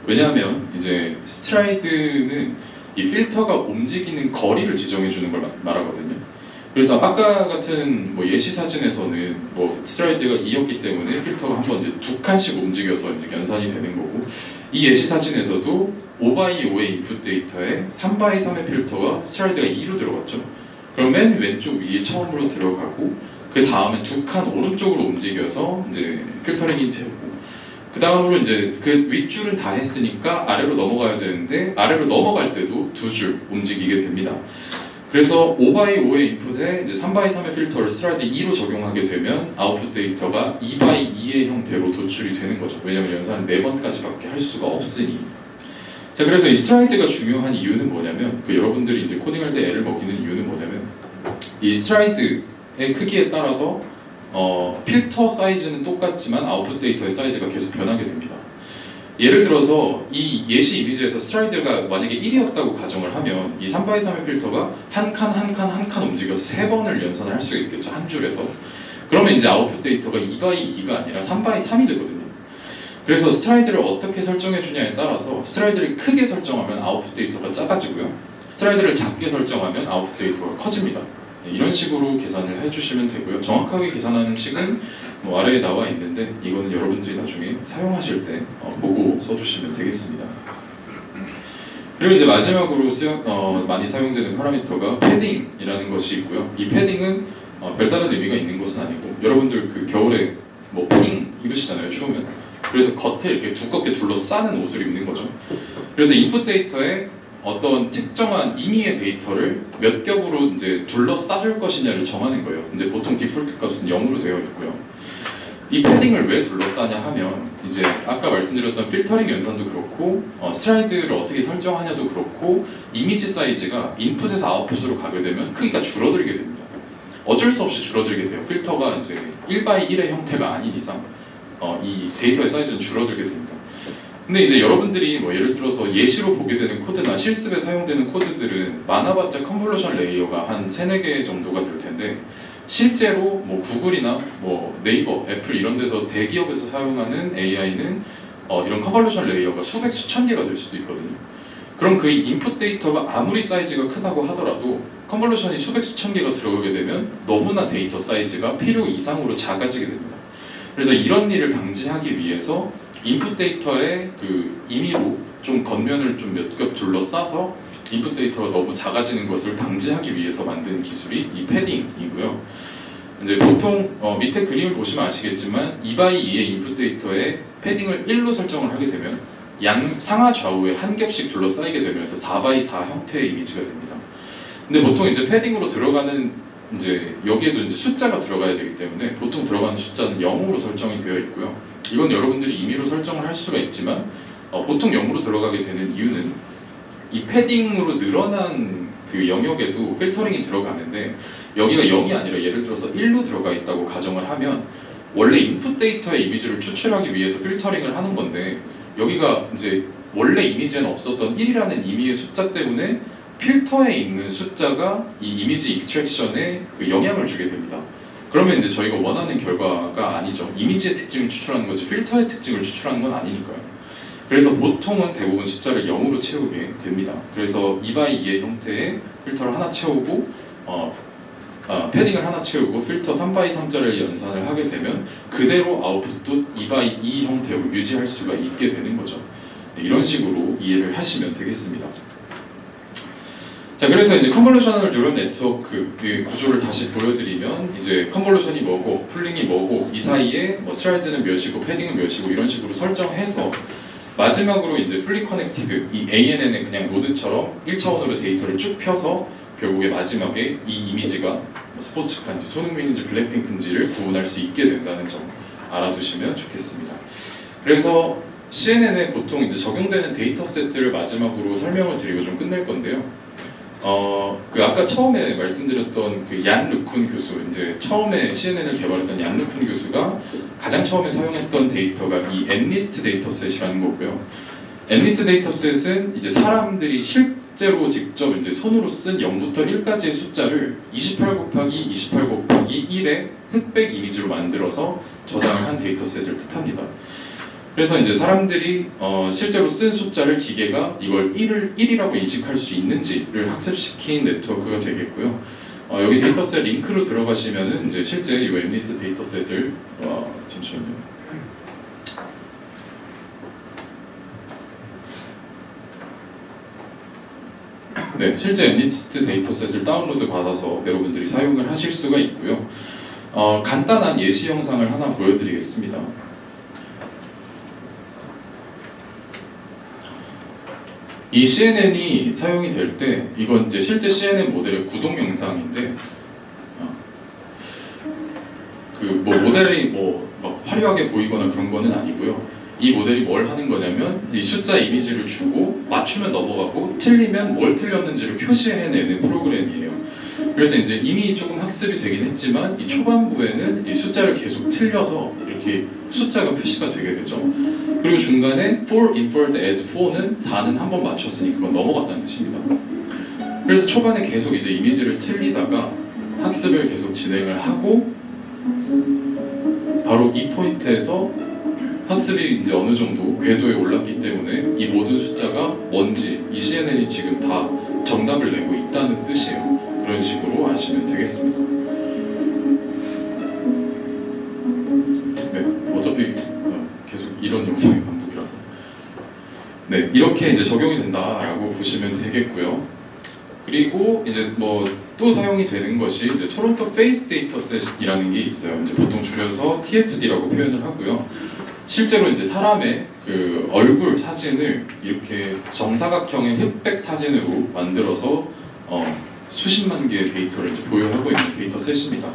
왜냐하면 이제 스트라이드는 이 필터가 움직이는 거리를 지정해 주는 걸 말하거든요. 그래서 아까 같은 뭐 예시 사진에서는 뭐 스트라이드가 2였기 때문에 필터가 한번 이제 2칸씩 움직여서 이제 연산이 되는 거고 이 예시 사진에서도 5x5의 인풋 데이터에 3x3의 필터가 스트라이드가 2로 들어갔죠. 그럼 맨 왼쪽 위에 처음으로 들어가고 그 다음에 2칸 오른쪽으로 움직여서 이제 필터링이 되고 그 다음으로 이제 그 윗줄은 다 했으니까 아래로 넘어가야 되는데 아래로 넘어갈 때도 2줄 움직이게 됩니다. 그래서 5x5의 인풋에 이제 3x3의 필터를 스트라이드 2로 적용하게 되면 아웃풋 데이터가 2x2의 형태로 도출이 되는 거죠. 왜냐하면 연산은 4번까지밖에 할 수가 없으니. 자, 그래서 이 스트라이드가 중요한 이유는 뭐냐면 여러분들이 이제 코딩할 때 애를 먹이는 이유는 뭐냐면 이 스트라이드의 크기에 따라서 필터 사이즈는 똑같지만 아웃풋 데이터의 사이즈가 계속 변하게 됩니다. 예를 들어서 이 예시 이미지에서 스트라이드가 만약에 1이었다고 가정을 하면 이 3x3의 필터가 한 칸 움직여서 3번을 연산을 할 수가 있겠죠. 한 줄에서. 그러면 이제 아웃풋 데이터가 2x2가 아니라 3x3이 되거든요. 그래서 스트라이드를 어떻게 설정해 주냐에 따라서 스트라이드를 크게 설정하면 아웃풋 데이터가 작아지고요. 스트라이드를 작게 설정하면 아웃풋 데이터가 커집니다. 이런 식으로 계산을 해주시면 되고요. 정확하게 계산하는 식은 뭐 아래에 나와 있는데 이거는 여러분들이 나중에 사용하실 때 보고 써주시면 되겠습니다. 그리고 이제 마지막으로 많이 사용되는 파라미터가 패딩이라는 것이 있고요. 이 패딩은 별다른 의미가 있는 것은 아니고 여러분들 그 겨울에 뭐 패딩 입으시잖아요. 추우면. 그래서 겉에 이렇게 두껍게 둘러싸는 옷을 입는 거죠. 그래서 인풋 데이터에 어떤 특정한 임의의 데이터를 몇 겹으로 이제 둘러싸줄 것이냐를 정하는 거예요. 이제 보통 디폴트 값은 0으로 되어 있고요. 이 패딩을 왜 둘러싸냐 하면 이제 아까 말씀드렸던 필터링 연산도 그렇고 스트라이드를 어떻게 설정하냐도 그렇고 이미지 사이즈가 인풋에서 아웃풋으로 가게 되면 크기가 줄어들게 됩니다. 어쩔 수 없이 줄어들게 돼요. 필터가 이제 1x1의 형태가 아닌 이상 이 데이터의 사이즈는 줄어들게 됩니다. 근데 이제 여러분들이 뭐 예를 들어서 예시로 보게 되는 코드나 실습에 사용되는 코드들은 많아봤자 컨볼루션 레이어가 한 3, 4개 정도가 될 텐데 실제로 뭐 구글이나 뭐 네이버, 애플 이런 데서 대기업에서 사용하는 AI는 이런 컨볼루션 레이어가 수백, 수천 개가 될 수도 있거든요. 그럼 그 인풋 데이터가 아무리 사이즈가 크다고 하더라도 컨볼루션이 수백, 수천 개가 들어가게 되면 너무나 데이터 사이즈가 필요 이상으로 작아지게 됩니다. 그래서 이런 일을 방지하기 위해서 인풋 데이터의 그 임의로 좀 겉면을 좀 몇 겹 둘러싸서 인풋 데이터가 너무 작아지는 것을 방지하기 위해서 만든 기술이 이 패딩이고요. 이제 보통 밑에 그림을 보시면 아시겠지만 2x2의 인풋 데이터에 패딩을 1로 설정을 하게 되면 상하 좌우에 한 겹씩 둘러싸이게 되면서 4x4 형태의 이미지가 됩니다. 근데 보통 이제 패딩으로 들어가는 이제 여기에도 이제 숫자가 들어가야 되기 때문에 보통 들어가는 숫자는 0으로 설정이 되어 있고요. 이건 여러분들이 임의로 설정을 할 수가 있지만 보통 0으로 들어가게 되는 이유는 이 패딩으로 늘어난 그 영역에도 필터링이 들어가는데 여기가 0이 아니라 예를 들어서 1로 들어가 있다고 가정을 하면 원래 인풋 데이터의 이미지를 추출하기 위해서 필터링을 하는 건데 여기가 이제 원래 이미지에는 없었던 1이라는 임의의 숫자 때문에 필터에 있는 숫자가 이 이미지 익스트랙션에 그 영향을 주게 됩니다. 그러면 이제 저희가 원하는 결과가 아니죠. 이미지의 특징을 추출하는 거지 필터의 특징을 추출하는 건 아니니까요. 그래서 보통은 대부분 숫자를 0으로 채우게 됩니다. 그래서 2x2의 형태의 필터를 하나 채우고 패딩을 하나 채우고 필터 3x3자를 연산을 하게 되면 그대로 아웃풋도 2x2 형태로 유지할 수가 있게 되는 거죠. 이런 식으로 이해를 하시면 되겠습니다. 자, 그래서 이제 컨볼루셔널 뉴럴 네트워크 구조를 다시 보여드리면 이제 컨볼루션이 뭐고 풀링이 뭐고 이 사이에 뭐 스트라이드는 몇이고 패딩은 몇이고 이런 식으로 설정해서 마지막으로 이제 풀리 커넥티드 이 ANN의 그냥 노드처럼 1차원으로 데이터를 쭉 펴서 결국에 마지막에 이 이미지가 뭐 스포츠카인지 손흥민인지 블랙핑크인지를 구분할 수 있게 된다는 점 알아두시면 좋겠습니다. 그래서 CNN에 보통 이제 적용되는 데이터 셋들을 마지막으로 설명을 드리고 좀 끝낼 건데요. 그 아까 처음에 말씀드렸던 그 얀 르쿤 교수, 이제 처음에 CNN을 개발했던 얀 르쿤 교수가 가장 처음에 사용했던 데이터가 이 엔리스트 데이터셋이라는 거고요. 엔리스트 데이터셋은 이제 사람들이 실제로 직접 이제 손으로 쓴 0부터 1까지의 숫자를 28 곱하기 28 곱하기 1의 흑백 이미지로 만들어서 저장을 한 데이터셋을 뜻합니다. 그래서 이제 사람들이 실제로 쓴 숫자를 기계가 이걸 1이라고 인식할 수 있는지를 학습시킨 네트워크가 되겠고요. 여기 데이터셋 링크로 들어가시면은 이제 실제 이 웹리스트 데이터셋을 잠시만요. 네, 실제 웹리스트 데이터셋을 다운로드 받아서 여러분들이 사용을 하실 수가 있고요. 간단한 예시 영상을 하나 보여드리겠습니다. 이 CNN이 사용이 될 때 이건 이제 실제 CNN 모델의 구동 영상인데 그 뭐 모델이 뭐 막 화려하게 보이거나 그런 거는 아니고요. 이 모델이 뭘 하는 거냐면 이 숫자 이미지를 주고 맞추면 넘어가고 틀리면 뭘 틀렸는지를 표시해내는 프로그램이에요. 그래서 이제 이미 조금 학습이 되긴 했지만 이 초반부에는 이 숫자를 계속 틀려서 이렇게 숫자가 표시가 되게 되죠. 그리고 중간에 for inferred as 4는 4는 한 번 맞췄으니 그건 넘어갔다는 뜻입니다. 그래서 초반에 계속 이제 이미지를 틀리다가 학습을 계속 진행을 하고 바로 이 포인트에서 학습이 이제 어느 정도 궤도에 올랐기 때문에 이 모든 숫자가 뭔지 이 CNN이 지금 다 정답을 내고 있다는 뜻이에요. 그런 식으로 아시면 되겠습니다. 네, 어차피 계속 이런 영상의 반복이라서 네, 이렇게 이제 적용이 된다라고 보시면 되겠고요. 그리고 이제 뭐 또 사용이 되는 것이 이제 토론토 페이스 데이터셋이라는 게 있어요. 이제 보통 줄여서 TFD라고 표현을 하고요. 실제로 이제 사람의 그 얼굴 사진을 이렇게 정사각형의 흑백 사진으로 만들어서 수십만 개의 데이터를 이제 보유하고 있는 데이터셋입니다.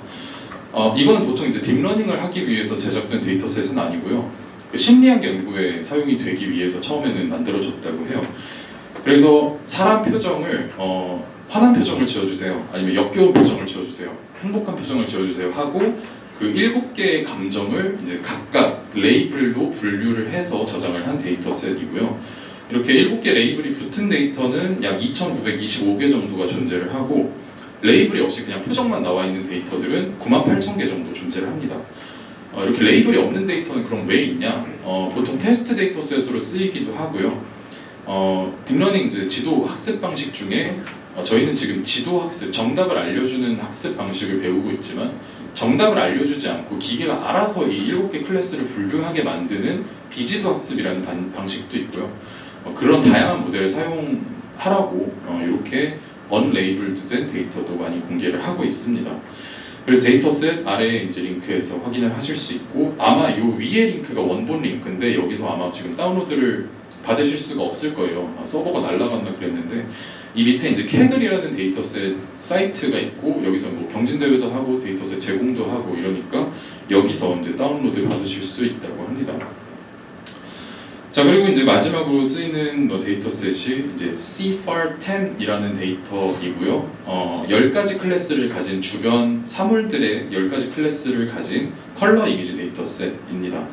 이건 보통 이제 딥러닝을 하기 위해서 제작된 데이터셋은 아니고요. 그 심리학 연구에 사용이 되기 위해서 처음에는 만들어졌다고 해요. 그래서 사람 표정을 화난 표정을 지어주세요. 아니면 역겨운 표정을 지어주세요. 행복한 표정을 지어주세요. 하고 그 7개의 감정을 이제 각각 레이블로 분류를 해서 저장을 한 데이터셋이고요. 이렇게 7개 레이블이 붙은 데이터는 약 2,925개 정도가 존재를 하고 레이블이 없이 그냥 표정만 나와 있는 데이터들은 98,000개 정도 존재를 합니다. 이렇게 레이블이 없는 데이터는 그럼 왜 있냐? 보통 테스트 데이터셋으로 쓰이기도 하고요. 딥러닝 지도 학습 방식 중에 저희는 지금 지도 학습, 정답을 알려주는 학습 방식을 배우고 있지만 정답을 알려주지 않고 기계가 알아서 이 7개 클래스를 분류하게 만드는 비지도 학습이라는 방식도 있고요. 그런 다양한 모델을 사용하라고 이렇게 언레이블드 된 데이터도 많이 공개를 하고 있습니다. 그래서 데이터셋 아래에 이제 링크에서 확인을 하실 수 있고 아마 이 위에 링크가 원본 링크인데 여기서 아마 지금 다운로드를 받으실 수가 없을 거예요. 서버가 날아갔나 그랬는데 이 밑에 이제 캐글이라는 데이터셋 사이트가 있고 여기서 뭐 경진대회도 하고 데이터셋 제공도 하고 이러니까 여기서 이제 다운로드 받으실 수 있다고 합니다. 자 그리고 이제 마지막으로 쓰이는 데이터셋이 이제 CFAR10이라는 데이터이고요. 10가지 클래스를 가진 주변 사물들의 10가지 클래스를 가진 컬러 이미지 데이터셋입니다.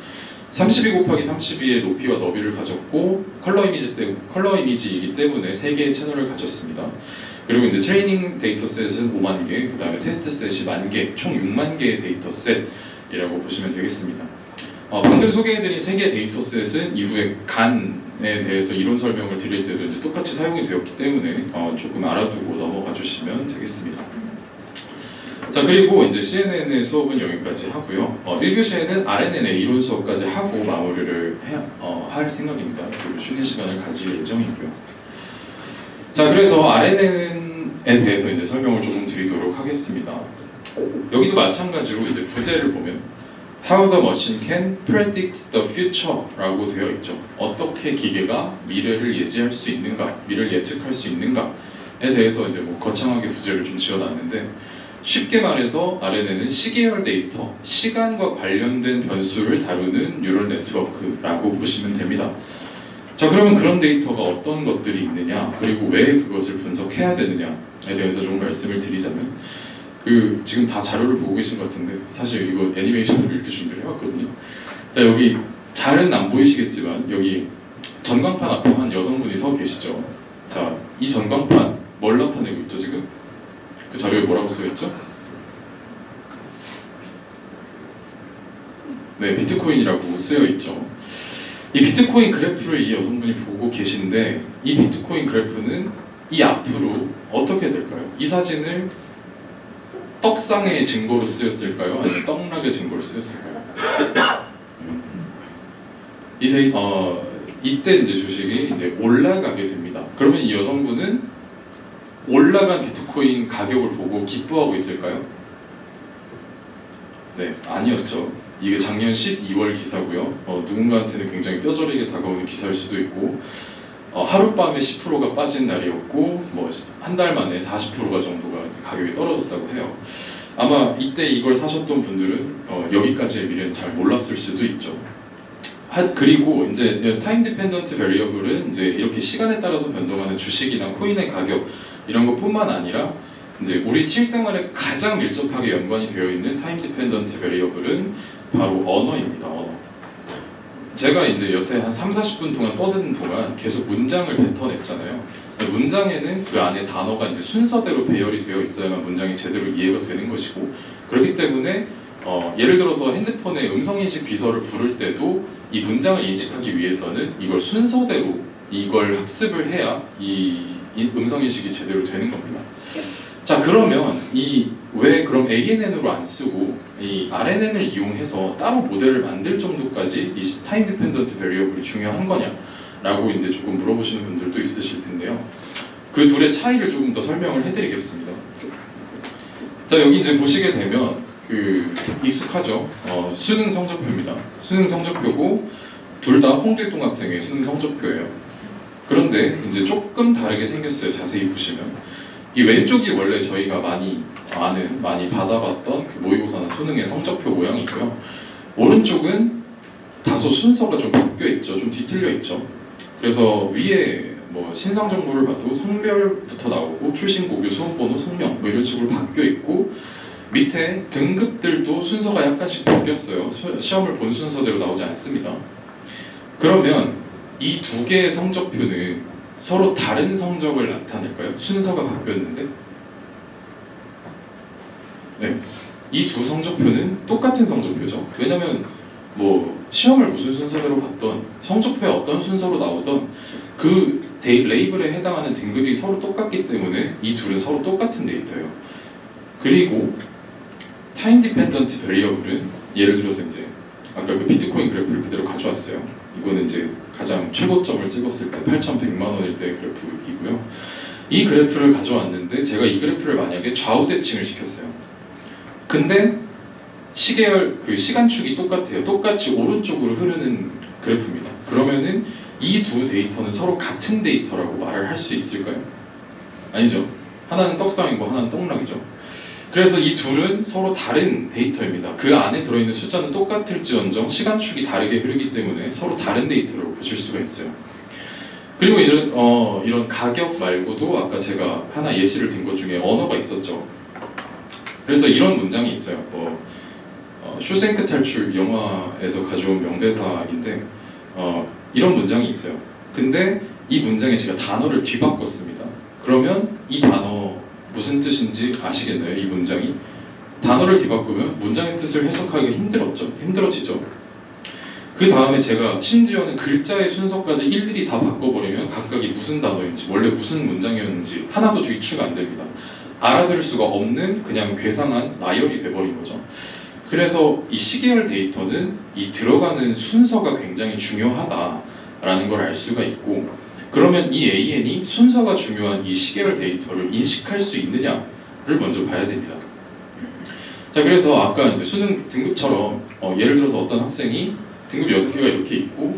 32 곱하기 32의 높이와 너비를 가졌고 컬러 이미지이기 때문에 3개의 채널을 가졌습니다. 그리고 이제 트레이닝 데이터셋은 5만 개, 그 다음에 테스트셋이 1만 개, 총 6만 개의 데이터셋이라고 보시면 되겠습니다. 방금 소개해드린 3개의 데이터셋은 이후에 간에 대해서 이론 설명을 드릴 때도 이제 똑같이 사용이 되었기 때문에 조금 알아두고 넘어가 주시면 되겠습니다. 자 그리고 이제 CNN의 수업은 여기까지 하고요. 1교시에는 RNN의 이론 수업까지 하고 마무리를 할 생각입니다. 그리고 쉬는 시간을 가질 예정이고요. 자 그래서 RNN에 대해서 이제 설명을 조금 드리도록 하겠습니다. 여기도 마찬가지로 이제 부제를 보면 How the machine can predict the future라고 되어 있죠. 어떻게 기계가 미래를 예지할 수 있는가, 미래를 예측할 수 있는가에 대해서 이제 뭐 거창하게 부제를 좀 지어놨는데. 쉽게 말해서 RNN은 시계열 데이터, 시간과 관련된 변수를 다루는 뉴럴 네트워크라고 보시면 됩니다. 자, 그러면 그런 데이터가 어떤 것들이 있느냐, 그리고 왜 그것을 분석해야 되느냐에 대해서 좀 말씀을 드리자면, 지금 다 자료를 보고 계신 것 같은데, 사실 이거 애니메이션으로 이렇게 준비를 해왔거든요. 자, 여기 잘은 안 보이시겠지만, 여기 전광판 앞에 한 여성분이 서 계시죠. 자, 이 전광판 뭘 나타내고 있죠, 지금? 그 자료에 뭐라고 쓰여있죠? 네, 비트코인이라고 쓰여있죠. 이 비트코인 그래프를 이 여성분이 보고 계신데 이 비트코인 그래프는 이 앞으로 어떻게 될까요? 이 사진을 떡상의 증거로 쓰였을까요? 아니면 떡락의 증거로 쓰였을까요? 이때 이제 주식이 이제 올라가게 됩니다. 그러면 이 여성분은 올라간 비트코인 가격을 보고 기뻐하고 있을까요? 네, 아니었죠. 이게 작년 12월 기사고요. 누군가한테는 굉장히 뼈저리게 다가오는 기사일 수도 있고 하룻밤에 10%가 빠진 날이었고 뭐 한 달 만에 40%가 정도가 가격이 떨어졌다고 해요. 아마 이때 이걸 사셨던 분들은 여기까지의 미래는 잘 몰랐을 수도 있죠. 그리고 이제 타임 디펜던트 베리어블은 이제 이렇게 시간에 따라서 변동하는 주식이나 코인의 가격 이런 것뿐만 아니라 이제 우리 실생활에 가장 밀접하게 연관이 되어 있는 타임 디펜던트 베리어블은 바로 언어입니다. 언어. 제가 이제 여태 한 3-40분 동안 떠드는 동안 계속 문장을 뱉어냈잖아요. 문장에는 그 안에 단어가 이제 순서대로 배열이 되어 있어야만 문장이 제대로 이해가 되는 것이고 그렇기 때문에 예를 들어서 핸드폰에 음성인식 비서를 부를 때도 이 문장을 인식하기 위해서는 이걸 순서대로 이걸 학습을 해야 이 음성인식이 제대로 되는 겁니다. 자 그러면 왜 그럼 ANN으로 안 쓰고 이 RNN을 이용해서 따로 모델을 만들 정도까지 이 타임 디펜던트 베리어블이 중요한 거냐라고 이제 조금 물어보시는 분들도 있으실 텐데요. 그 둘의 차이를 조금 더 설명을 해드리겠습니다. 자 여기 이제 보시게 되면 익숙하죠. 수능 성적표입니다. 수능 성적표고 둘 다 홍길동 학생의 수능 성적표예요. 그런데 이제 조금 다르게 생겼어요. 자세히 보시면 이 왼쪽이 원래 저희가 많이 아는, 많이 받아봤던 그 모의고사나 수능의 성적표 모양이고요. 오른쪽은 다소 순서가 좀 바뀌어 있죠. 좀 뒤틀려 있죠. 그래서 위에 뭐 신상 정보를 봐도 성별부터 나오고 출신 고교 수험번호 성명 뭐 이런 식으로 바뀌어 있고 밑에 등급들도 순서가 약간씩 바뀌었어요. 시험을 본 순서대로 나오지 않습니다. 그러면 이 두 개의 성적표는 서로 다른 성적을 나타낼까요? 순서가 바뀌었는데? 네. 이 두 성적표는 똑같은 성적표죠. 왜냐면 뭐 시험을 무슨 순서대로 봤던 성적표에 어떤 순서로 나오던 그 레이블에 해당하는 등급이 서로 똑같기 때문에 이 둘은 서로 똑같은 데이터예요. 그리고 타임 디펜던트 베리어블은 예를 들어서 이제 아까 그 비트코인 그래프를 그대로 가져왔어요. 이거는 이제 가장 최고점을 찍었을 때 8,100만 원일 때의 그래프이고요. 이 그래프를 가져왔는데 제가 이 그래프를 만약에 좌우 대칭을 시켰어요. 근데 시계열 그 시간축이 똑같아요. 똑같이 오른쪽으로 흐르는 그래프입니다. 그러면은 이 두 데이터는 서로 같은 데이터라고 말을 할 수 있을까요? 아니죠. 하나는 떡상이고 하나는 똥락이죠. 그래서 이 둘은 서로 다른 데이터입니다. 그 안에 들어있는 숫자는 똑같을지언정 시간축이 다르게 흐르기 때문에 서로 다른 데이터로 보실 수가 있어요. 그리고 이런 가격 말고도 아까 제가 하나 예시를 든 것 중에 언어가 있었죠. 그래서 이런 문장이 있어요. 쇼생크 탈출 영화에서 가져온 명대사인데 이런 문장이 있어요. 근데 이 문장에 제가 단어를 뒤바꿨습니다. 그러면 이 단어 무슨 뜻인지 아시겠나요? 이 문장이 단어를 뒤바꾸면 문장의 뜻을 해석하기가 힘들어지죠. 그 다음에 제가 심지어는 글자의 순서까지 일일이 다 바꿔버리면 각각이 무슨 단어인지 원래 무슨 문장이었는지 하나도 뒤추가 안 됩니다. 알아들을 수가 없는 그냥 괴상한 나열이 돼버린 거죠. 그래서 이 시계열 데이터는 이 들어가는 순서가 굉장히 중요하다라는 걸 알 수가 있고, 그러면 이 AN이 순서가 중요한 이 시계열 데이터를 인식할 수 있느냐를 먼저 봐야 됩니다. 자, 그래서 아까 이제 수능 등급처럼 예를 들어서 어떤 학생이 등급 6개가 이렇게 있고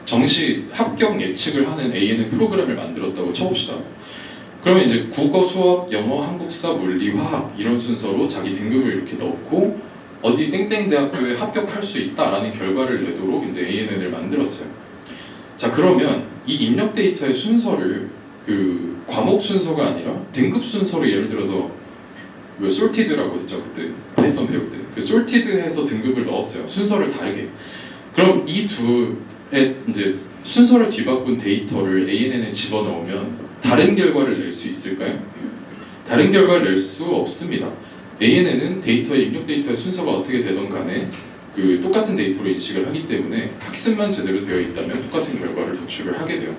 정시 합격 예측을 하는 AN의 프로그램을 만들었다고 쳐봅시다. 그러면 이제 국어, 수업, 영어, 한국사, 물리, 화학 이런 순서로 자기 등급을 이렇게 넣고 어디 땡땡 대학교에 합격할 수 있다라는 결과를 내도록 이제 ANN을 만들었어요. 자, 그러면 이 입력 데이터의 순서를 그 과목 순서가 아니라 등급 순서로 예를 들어서 왜 솔티드라고 했죠 그때 패션 배울 때 그 솔티드해서 등급을 넣었어요. 순서를 다르게. 그럼 이 둘의 이제 순서를 뒤바꾼 데이터를 ANN에 집어넣으면 다른 결과를 낼 수 있을까요? 다른 결과를 낼 수 없습니다. ANN은 데이터의 입력 데이터의 순서가 어떻게 되던 간에 그 똑같은 데이터로 인식을 하기 때문에 학습만 제대로 되어 있다면 똑같은 결과를 도출을 하게 돼요.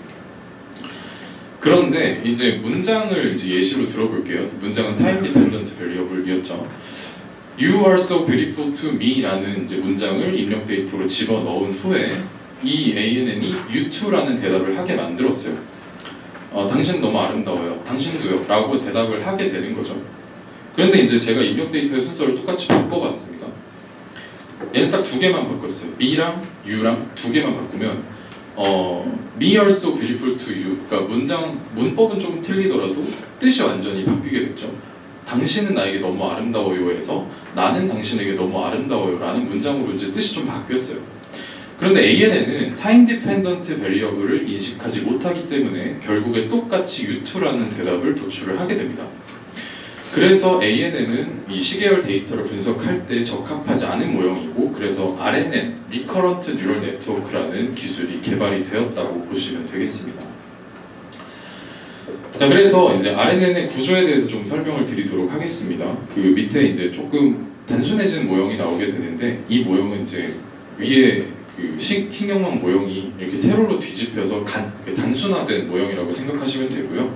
그런데 이제 문장을 이제 예시로 들어볼게요. 문장은 Time Dependent Variable이었죠. You are so beautiful to me라는 이제 문장을 입력 데이터로 집어넣은 후에 이 ANN이 you too라는 대답을 하게 만들었어요. 당신 너무 아름다워요. 당신도요. 라고 대답을 하게 되는 거죠. 그런데 이제 제가 입력 데이터의 순서를 똑같이 바꿔봤습니다. 얘는 딱 두 개만 바꿨어요. me랑 you랑 두 개만 바꾸면 me are so beautiful to you. 그러니까 문법은 조금 틀리더라도 뜻이 완전히 바뀌게 됐죠. 당신은 나에게 너무 아름다워요에서 나는 당신에게 너무 아름다워요 라는 문장으로 이제 뜻이 좀 바뀌었어요. 그런데 ANN은 타임 디펜던트 베리어블을 인식하지 못하기 때문에 결국에 똑같이 U2라는 대답을 도출을 하게 됩니다. 그래서 ANN은 이 시계열 데이터를 분석할 때 적합하지 않은 모형이고, 그래서 RNN, Recurrent Neural Network라는 기술이 개발이 되었다고 보시면 되겠습니다. 자, 그래서 이제 RNN의 구조에 대해서 좀 설명을 드리도록 하겠습니다. 그 밑에 이제 조금 단순해진 모형이 나오게 되는데, 이 모형은 이제 위에 그 신경망 모형이 이렇게 세로로 뒤집혀서 단순화된 모형이라고 생각하시면 되고요.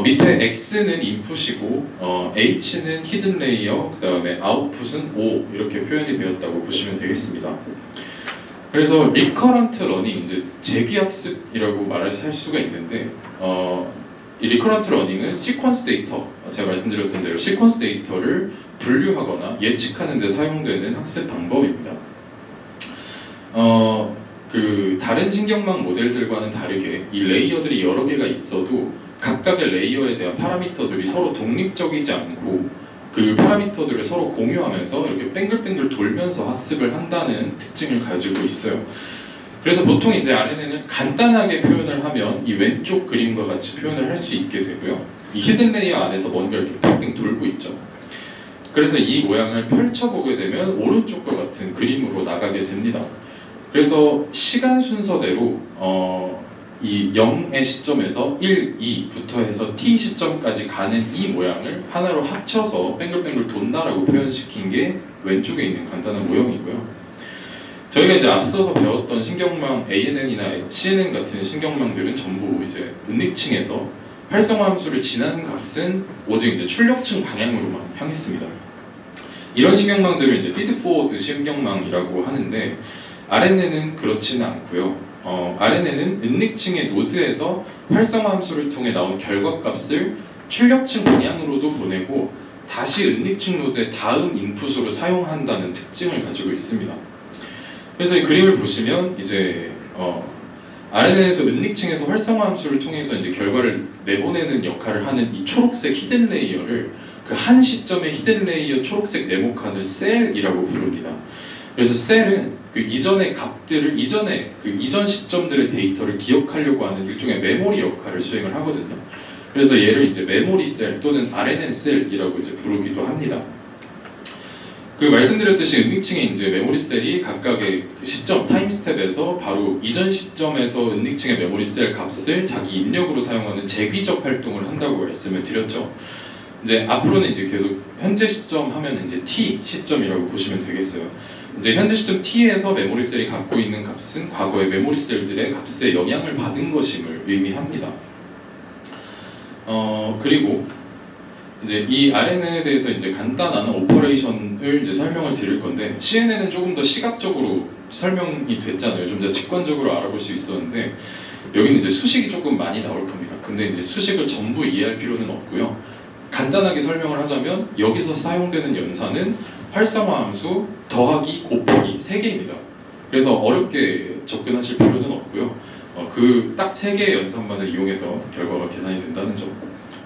밑에 X는 인풋이고 H는 히든 레이어, 그 다음에 아웃풋은 O 이렇게 표현이 되었다고 보시면 되겠습니다. 그래서 리커런트 러닝, 이제 재기학습이라고 말할 수가 있는데 이 리커런트 러닝은 시퀀스 데이터, 제가 말씀드렸던 대로 시퀀스 데이터를 분류하거나 예측하는 데 사용되는 학습 방법입니다. 다른 신경망 모델들과는 다르게 이 레이어들이 여러 개가 있어도 각각의 레이어에 대한 파라미터들이 서로 독립적이지 않고 그 파라미터들을 서로 공유하면서 이렇게 뱅글뱅글 돌면서 학습을 한다는 특징을 가지고 있어요. 그래서 보통 이제 RNN을 간단하게 표현을 하면 이 왼쪽 그림과 같이 표현을 할 수 있게 되고요. 이 히든 레이어 안에서 뭔가 이렇게 빙빙 돌고 있죠. 그래서 이 모양을 펼쳐보게 되면 오른쪽과 같은 그림으로 나가게 됩니다. 그래서 시간 순서대로 이 0의 시점에서 1, 2부터 해서 t 시점까지 가는 이 모양을 하나로 합쳐서 뱅글뱅글 돈다라고 표현시킨 게 왼쪽에 있는 간단한 모형이고요. 저희가 이제 앞서서 배웠던 신경망 ANN이나 CNN 같은 신경망들은 전부 이제 은닉층에서 활성화 함수를 지나는 값은 오직 이제 출력층 방향으로만 향했습니다. 이런 신경망들을 이제 feedforward 신경망이라고 하는데 RNN은 그렇지는 않고요. RNN은 은닉층의 노드에서 활성화 함수를 통해 나온 결과값을 출력층 방향으로도 보내고 다시 은닉층 노드의 다음 인풋으로 사용한다는 특징을 가지고 있습니다. 그래서 이 그림을 보시면 이제 RNN에서 은닉층에서 활성화 함수를 통해서 이제 결과를 내보내는 역할을 하는 이 초록색 히든 레이어를 그 한 시점의 히든 레이어 초록색 네모칸을 셀이라고 부릅니다. 그래서 셀은 그 이전의 값들을 이전 시점들의 데이터를 기억하려고 하는 일종의 메모리 역할을 수행을 하거든요. 그래서 얘를 이제 메모리 셀 또는 RNN 셀이라고 이제 부르기도 합니다. 그 말씀드렸듯이 은닉층에 이제 메모리 셀이 각각의 그 시점 타임 스텝에서 바로 이전 시점에서 은닉층의 메모리 셀 값을 자기 입력으로 사용하는 재귀적 활동을 한다고 말씀을 드렸죠. 이제 앞으로는 이제 계속 현재 시점 하면 이제 t 시점이라고 보시면 되겠어요. 이제 현재 시점 t에서 메모리 셀이 갖고 있는 값은 과거의 메모리 셀들의 값에 영향을 받은 것임을 의미합니다. 그리고 이제 이 RNN에 대해서 이제 간단한 오퍼레이션을 이제 설명을 드릴 건데 CNN은 조금 더 시각적으로 설명이 됐잖아요. 좀 더 직관적으로 알아볼 수 있었는데 여기는 이제 수식이 조금 많이 나올 겁니다. 근데 이제 수식을 전부 이해할 필요는 없고요. 간단하게 설명을 하자면 여기서 사용되는 연산은 활성화 함수 더하기 곱하기 3개입니다. 그래서 어렵게 접근하실 필요는 없고요. 그 딱 3개의 연산만을 이용해서 결과가 계산이 된다는 점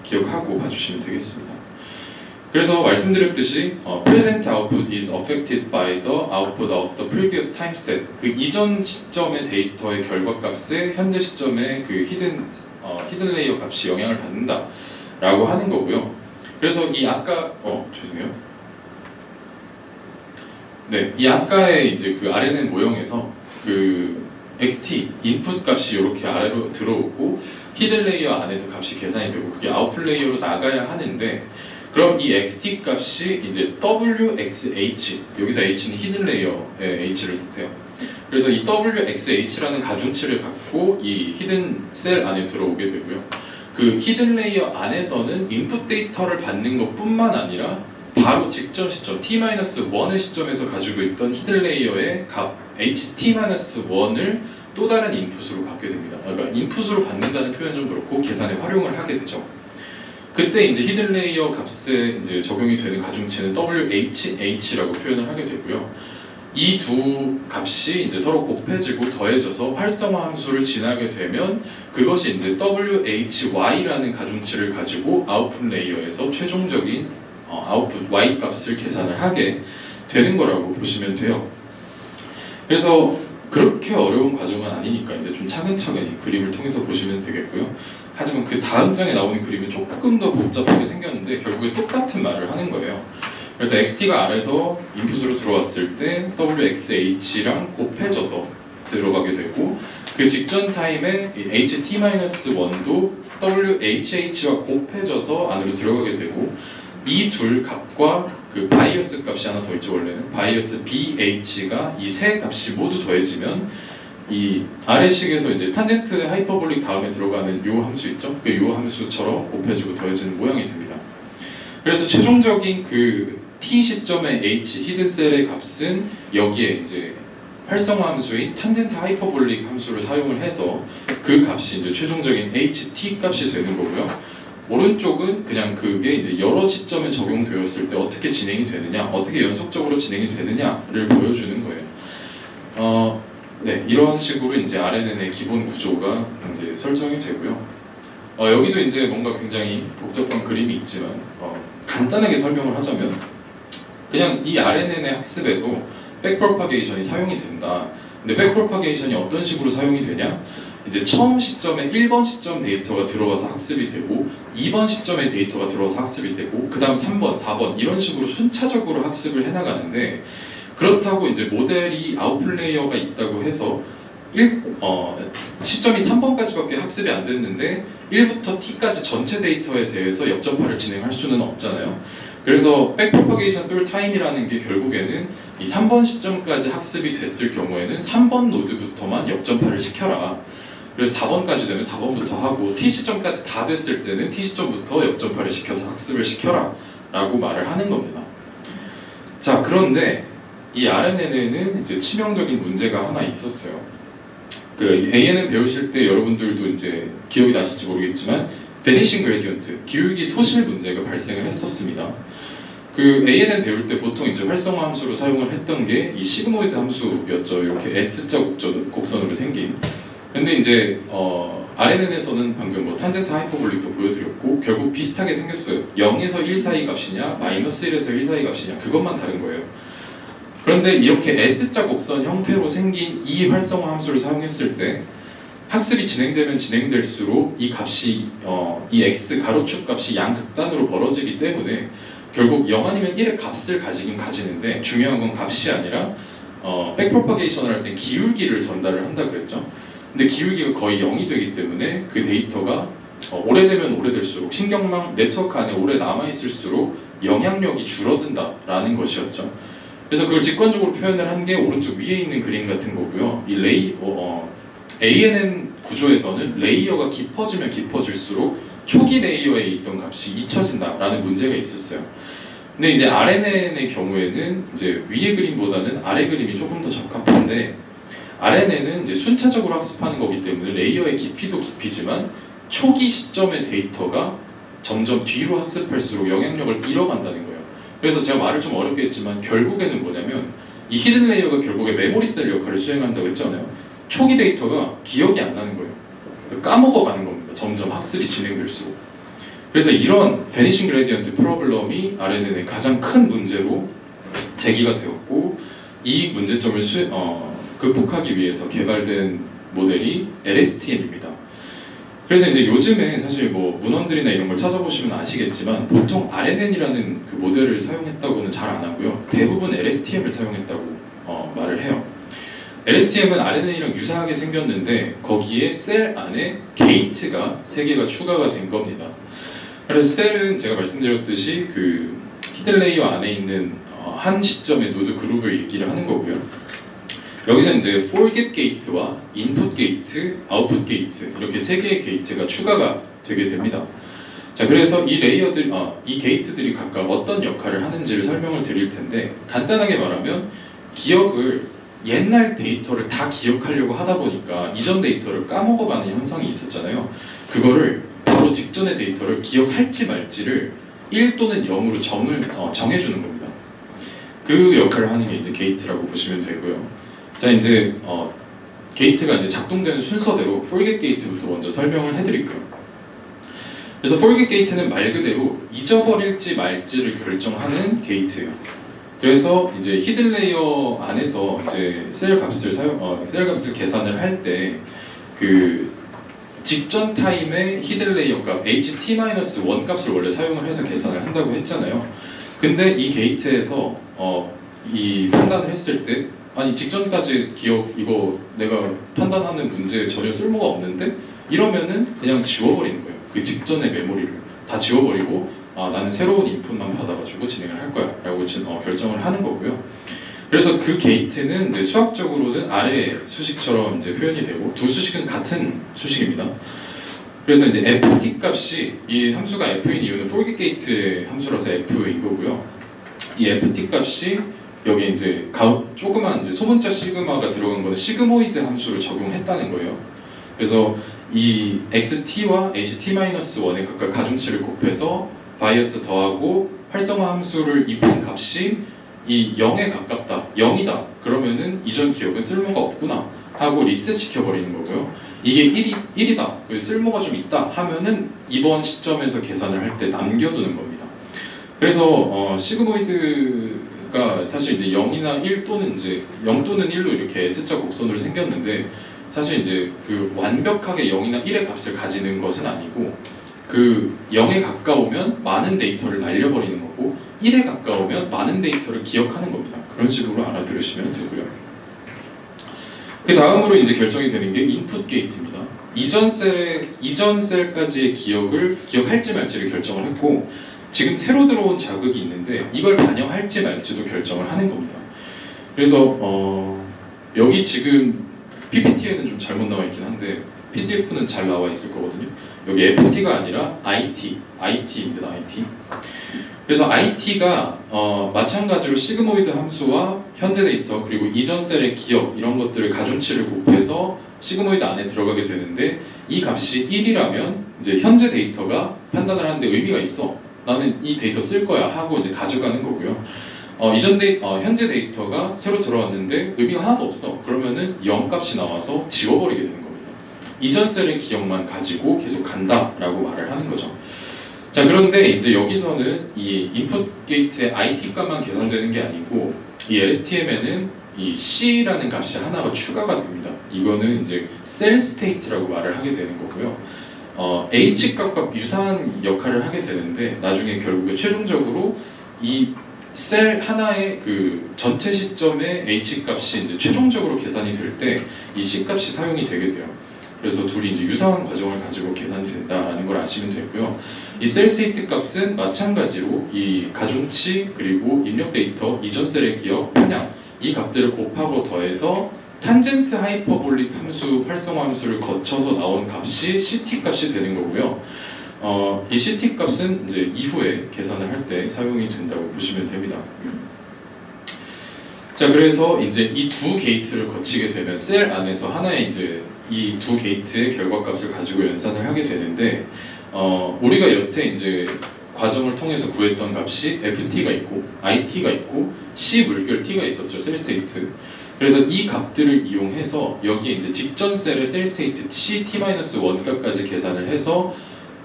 기억하고 봐주시면 되겠습니다. 그래서 말씀드렸듯이 present output is affected by the output of the previous time step. 그 이전 시점의 데이터의 결과값에 현재 시점의 그 히든 레이어 값이 영향을 받는다라고 하는 거고요. 그래서 이 아까 죄송해요. 네, 이 아까의 이제 그 RNN 모형에서 그 XT 인풋 값이 이렇게 아래로 들어오고 히든 레이어 안에서 값이 계산이 되고 그게 아웃풋 레이어로 나가야 하는데 그럼 이 XT 값이 이제 WXH 여기서 H는 히든 레이어의 H를 뜻해요. 그래서 이 WXH라는 가중치를 갖고 이 히든 셀 안에 들어오게 되고요. 그 히든 레이어 안에서는 인풋 데이터를 받는 것뿐만 아니라 바로 직전 시점 t-1의 시점에서 가지고 있던 히든 레이어의 값 ht-1을 또 다른 인풋으로 받게 됩니다. 그러니까 인풋으로 받는다는 표현 좀 그렇고 계산에 활용을 하게 되죠. 그때 이제 히든 레이어 값에 이제 적용이 되는 가중치는 WHH라고 표현을 하게 되고요. 이 두 값이 이제 서로 곱해지고 더해져서 활성화 함수를 지나게 되면 그것이 이제 WHY라는 가중치를 가지고 아웃풋 레이어에서 최종적인 아웃풋 Y 값을 계산을 하게 되는 거라고 보시면 돼요. 그래서 그렇게 어려운 과정은 아니니까 이제 좀 차근차근히 그림을 통해서 보시면 되겠고요. 하지만 그 다음 장에 나오는 그림은 조금 더 복잡하게 생겼는데 결국에 똑같은 말을 하는 거예요. 그래서 XT가 R에서 인풋으로 들어왔을 때 WXH랑 곱해져서 들어가게 되고 그 직전 타임에 HT-1도 WHH와 곱해져서 안으로 들어가게 되고 이 둘 값과 그 바이어스 값이 하나 더 있죠. 원래는 바이어스 BH가 이 세 값이 모두 더해지면 이 아래식에서 이제 탄젠트 하이퍼볼릭 다음에 들어가는 요 함수 있죠? 그 요 함수처럼 곱해지고 더해지는 모양이 됩니다. 그래서 최종적인 그 t 시점의 h 히든 셀의 값은 여기에 이제 활성화 함수인 탄젠트 하이퍼볼릭 함수를 사용을 해서 그 값이 이제 최종적인 ht 값이 되는 거고요. 오른쪽은 그냥 그게 이제 여러 시점에 적용되었을 때 어떻게 진행이 되느냐, 어떻게 연속적으로 진행이 되느냐를 보여주는 거예요. 네, 이런 식으로 이제 RNN의 기본 구조가 이제 설정이 되고요. 여기도 이제 뭔가 굉장히 복잡한 그림이 있지만 간단하게 설명을 하자면 그냥 이 RNN의 학습에도 백프로파게이션이 사용이 된다. 근데 백프로파게이션이 어떤 식으로 사용이 되냐? 이제 처음 시점에 1번 시점 데이터가 들어와서 학습이 되고 2번 시점에 데이터가 들어와서 학습이 되고 그 다음 3번, 4번 이런 식으로 순차적으로 학습을 해나가는데 그렇다고 이제 모델이 아웃플레이어가 있다고 해서 시점이 3번까지밖에 학습이 안 됐는데 1부터 t까지 전체 데이터에 대해서 역전파를 진행할 수는 없잖아요. 그래서 백프로파게이션 툴 타임이라는 게 결국에는 이 3번 시점까지 학습이 됐을 경우에는 3번 노드부터만 역전파를 시켜라. 그래서 4번까지 되면 4번부터 하고 t 시점까지 다 됐을 때는 t 시점부터 역전파를 시켜서 학습을 시켜라 라고 말을 하는 겁니다. 자, 그런데 이 RNN에는 이제 치명적인 문제가 하나 있었어요. 그 ANN 배우실 때 여러분들도 이제 기억이 나실지 모르겠지만 Vanishing Gradient, 기울기 소실 문제가 발생을 했었습니다. 그 ANN 배울 때 보통 이제 활성화 함수로 사용을 했던 게 이 시그모이드 함수였죠. 이렇게 S자 곡선으로 생긴. 근데 이제 RNN에서는 방금 뭐 탄젠트 하이퍼볼릭도 보여드렸고 결국 비슷하게 생겼어요. 0에서 1 사이 값이냐, 마이너스 1에서 1 사이 값이냐 그것만 다른 거예요. 그런데 이렇게 S자 곡선 형태로 생긴 이 활성화 함수를 사용했을 때 학습이 진행되면 진행될수록 이 값이 이 x 가로축 값이 양극단으로 벌어지기 때문에 결국 0 아니면 1의 값을 가지긴 가지는데 중요한 건 값이 아니라 백프로파게이션을 할 때 기울기를 전달을 한다 그랬죠. 근데 기울기가 거의 0이 되기 때문에 그 데이터가 오래되면 오래될수록 신경망 네트워크 안에 오래 남아있을수록 영향력이 줄어든다라는 것이었죠. 그래서 그걸 직관적으로 표현을 한 게 오른쪽 위에 있는 그림 같은 거고요. 이 ANN 구조에서는 레이어가 깊어지면 깊어질수록 초기 레이어에 있던 값이 잊혀진다라는 문제가 있었어요. 근데 이제 RNN의 경우에는 이제 위의 그림보다는 아래 그림이 조금 더 적합한데 RNN은 이제 순차적으로 학습하는 거기 때문에 레이어의 깊이도 깊이지만 초기 시점의 데이터가 점점 뒤로 학습할수록 영향력을 잃어간다는 거예요. 그래서 제가 말을 좀 어렵게 했지만 결국에는 뭐냐면 이 히든 레이어가 결국에 메모리 셀 역할을 수행한다고 했잖아요. 초기 데이터가 기억이 안 나는 거예요. 까먹어가는 겁니다. 점점 학습이 진행될수록. 그래서 이런 베니싱 그레디언트 프로블럼이 RNN의 가장 큰 문제로 제기가 되었고 이 문제점을 극복하기 위해서 개발된 모델이 LSTM입니다. 그래서 이제 요즘에 사실 뭐 문헌들이나 이런 걸 찾아보시면 아시겠지만 보통 RNN이라는 그 모델을 사용했다고는 잘 안 하고요. 대부분 LSTM을 사용했다고 말을 해요. LSTM은 RNN이랑 유사하게 생겼는데 거기에 셀 안에 게이트가 3개가 추가가 된 겁니다. 그래서 셀은 제가 말씀드렸듯이 그 히든 레이어 안에 있는 한 시점의 노드 그룹을 얘기를 하는 거고요. 여기서 이제 forget 게이트와 input 게이트, output 게이트 이렇게 3개의 게이트가 추가가 되게 됩니다. 자, 그래서 이 레이어들, 이 게이트들이 각각 어떤 역할을 하는지를 설명을 드릴 텐데 간단하게 말하면 기억을 옛날 데이터를 다 기억하려고 하다 보니까 이전 데이터를 까먹어가는 현상이 있었잖아요. 그거를 바로 직전의 데이터를 기억할지 말지를 1 또는 0으로 정해주는 겁니다. 그 역할을 하는 게 이제 게이트라고 보시면 되고요. 자, 이제 게이트가 이제 작동되는 순서대로 forget 게이트부터 먼저 설명을 해드릴게요. 그래서 forget 게이트는 말 그대로 잊어버릴지 말지를 결정하는 게이트예요. 그래서 이제 히든 레이어 안에서 이제 셀 값을 계산을 할 때 그 직전 타임의 히든 레이어 값 ht-1 값을 원래 사용을 해서 계산을 한다고 했잖아요. 근데 이 게이트에서 이 판단을 했을 때 아니 직전까지 기억 이거 내가 판단하는 문제에 전혀 쓸모가 없는데 이러면은 그냥 지워버리는 거예요. 그 직전의 메모리를 다 지워버리고 나는 새로운 인풋만 받아가지고 진행을 할 거야 라고 결정을 하는 거고요. 그래서 그 게이트는 이제 수학적으로는 아래 수식처럼 이제 표현이 되고 두 수식은 같은 수식입니다. 그래서 이제 ft 값이 이 함수가 f인 이유는 forget 게이트의 함수라서 f인 거고요. 이 ft 값이 여기 이제 조그만 이제 소문자 시그마가 들어간 거는 시그모이드 함수를 적용했다는 거예요. 그래서 이 XT와 HT-1에 각각 가중치를 곱해서 바이어스 더하고 활성화 함수를 입힌 값이 이 0에 가깝다, 0이다. 그러면은 이전 기억은 쓸모가 없구나 하고 리셋 시켜버리는 거고요. 이게 1이다, 쓸모가 좀 있다 하면은 이번 시점에서 계산을 할 때 남겨두는 겁니다. 그래서 시그모이드가 사실 이제 0이나 1 또는 이제 0 또는 1로 이렇게 S자 곡선으로 생겼는데 사실 이제 그 완벽하게 0이나 1의 값을 가지는 것은 아니고 그 0에 가까우면 많은 데이터를 날려버리는 거고 1에 가까우면 많은 데이터를 기억하는 겁니다. 그런 식으로 알아들으시면 되고요. 그 다음으로 이제 결정이 되는 게 인풋 게이트입니다. 이전 셀까지의 기억할지 말지를 결정을 했고 지금 새로 들어온 자극이 있는데 이걸 반영할지 말지도 결정을 하는 겁니다. 그래서 여기 지금 PPT에는 좀 잘못 나와 있긴 한데 PDF는 잘 나와 있을 거거든요. 여기 FT가 아니라 IT입니다. IT. 그래서 IT가 마찬가지로 시그모이드 함수와 현재 데이터 그리고 이전 셀의 기억 이런 것들을 가중치를 곱해서 시그모이드 안에 들어가게 되는데 이 값이 1이라면 이제 현재 데이터가 판단을 하는데 의미가 있어. 나는 이 데이터 쓸 거야 하고 이제 가져가는 거고요. 현재 데이터가 새로 들어왔는데 의미가 하나도 없어. 그러면은 0 값이 나와서 지워버리게 되는 겁니다. 이전 셀의 기억만 가지고 계속 간다라고 말을 하는 거죠. 자, 그런데 이제 여기서는 이 인풋 게이트의 IT 값만 계산되는 게 아니고 이 LSTM에는 이 C라는 값이 하나가 추가가 됩니다. 이거는 이제 셀 스테이트라고 말을 하게 되는 거고요. H 값과 유사한 역할을 하게 되는데 나중에 결국에 최종적으로 이 셀 하나의 그 전체 시점의 H 값이 이제 최종적으로 계산이 될 때 이 C 값이 사용이 되게 돼요. 그래서 둘이 이제 유사한 과정을 가지고 계산이 된다라는 걸 아시면 되고요. 이 셀 스테이트 값은 마찬가지로 이 가중치 그리고 입력 데이터, 이전 셀의 기억, 편향 이 값들을 곱하고 더해서 탄젠트 하이퍼볼릭 함수 활성화 함수를 거쳐서 나온 값이 CT 값이 되는 거고요. 이 CT 값은 이제 이후에 계산을 할 때 사용이 된다고 보시면 됩니다. 자, 그래서 이제 이 두 게이트를 거치게 되면 셀 안에서 하나의 이제 이 두 게이트의 결과값을 가지고 연산을 하게 되는데 우리가 여태 이제 과정을 통해서 구했던 값이 FT가 있고 IT가 있고 C 물결 T가 있었죠. 셀 스테이트. 그래서 이 값들을 이용해서 여기에 이제 직전 셀의 셀 스테이트 CT-1 값까지 계산을 해서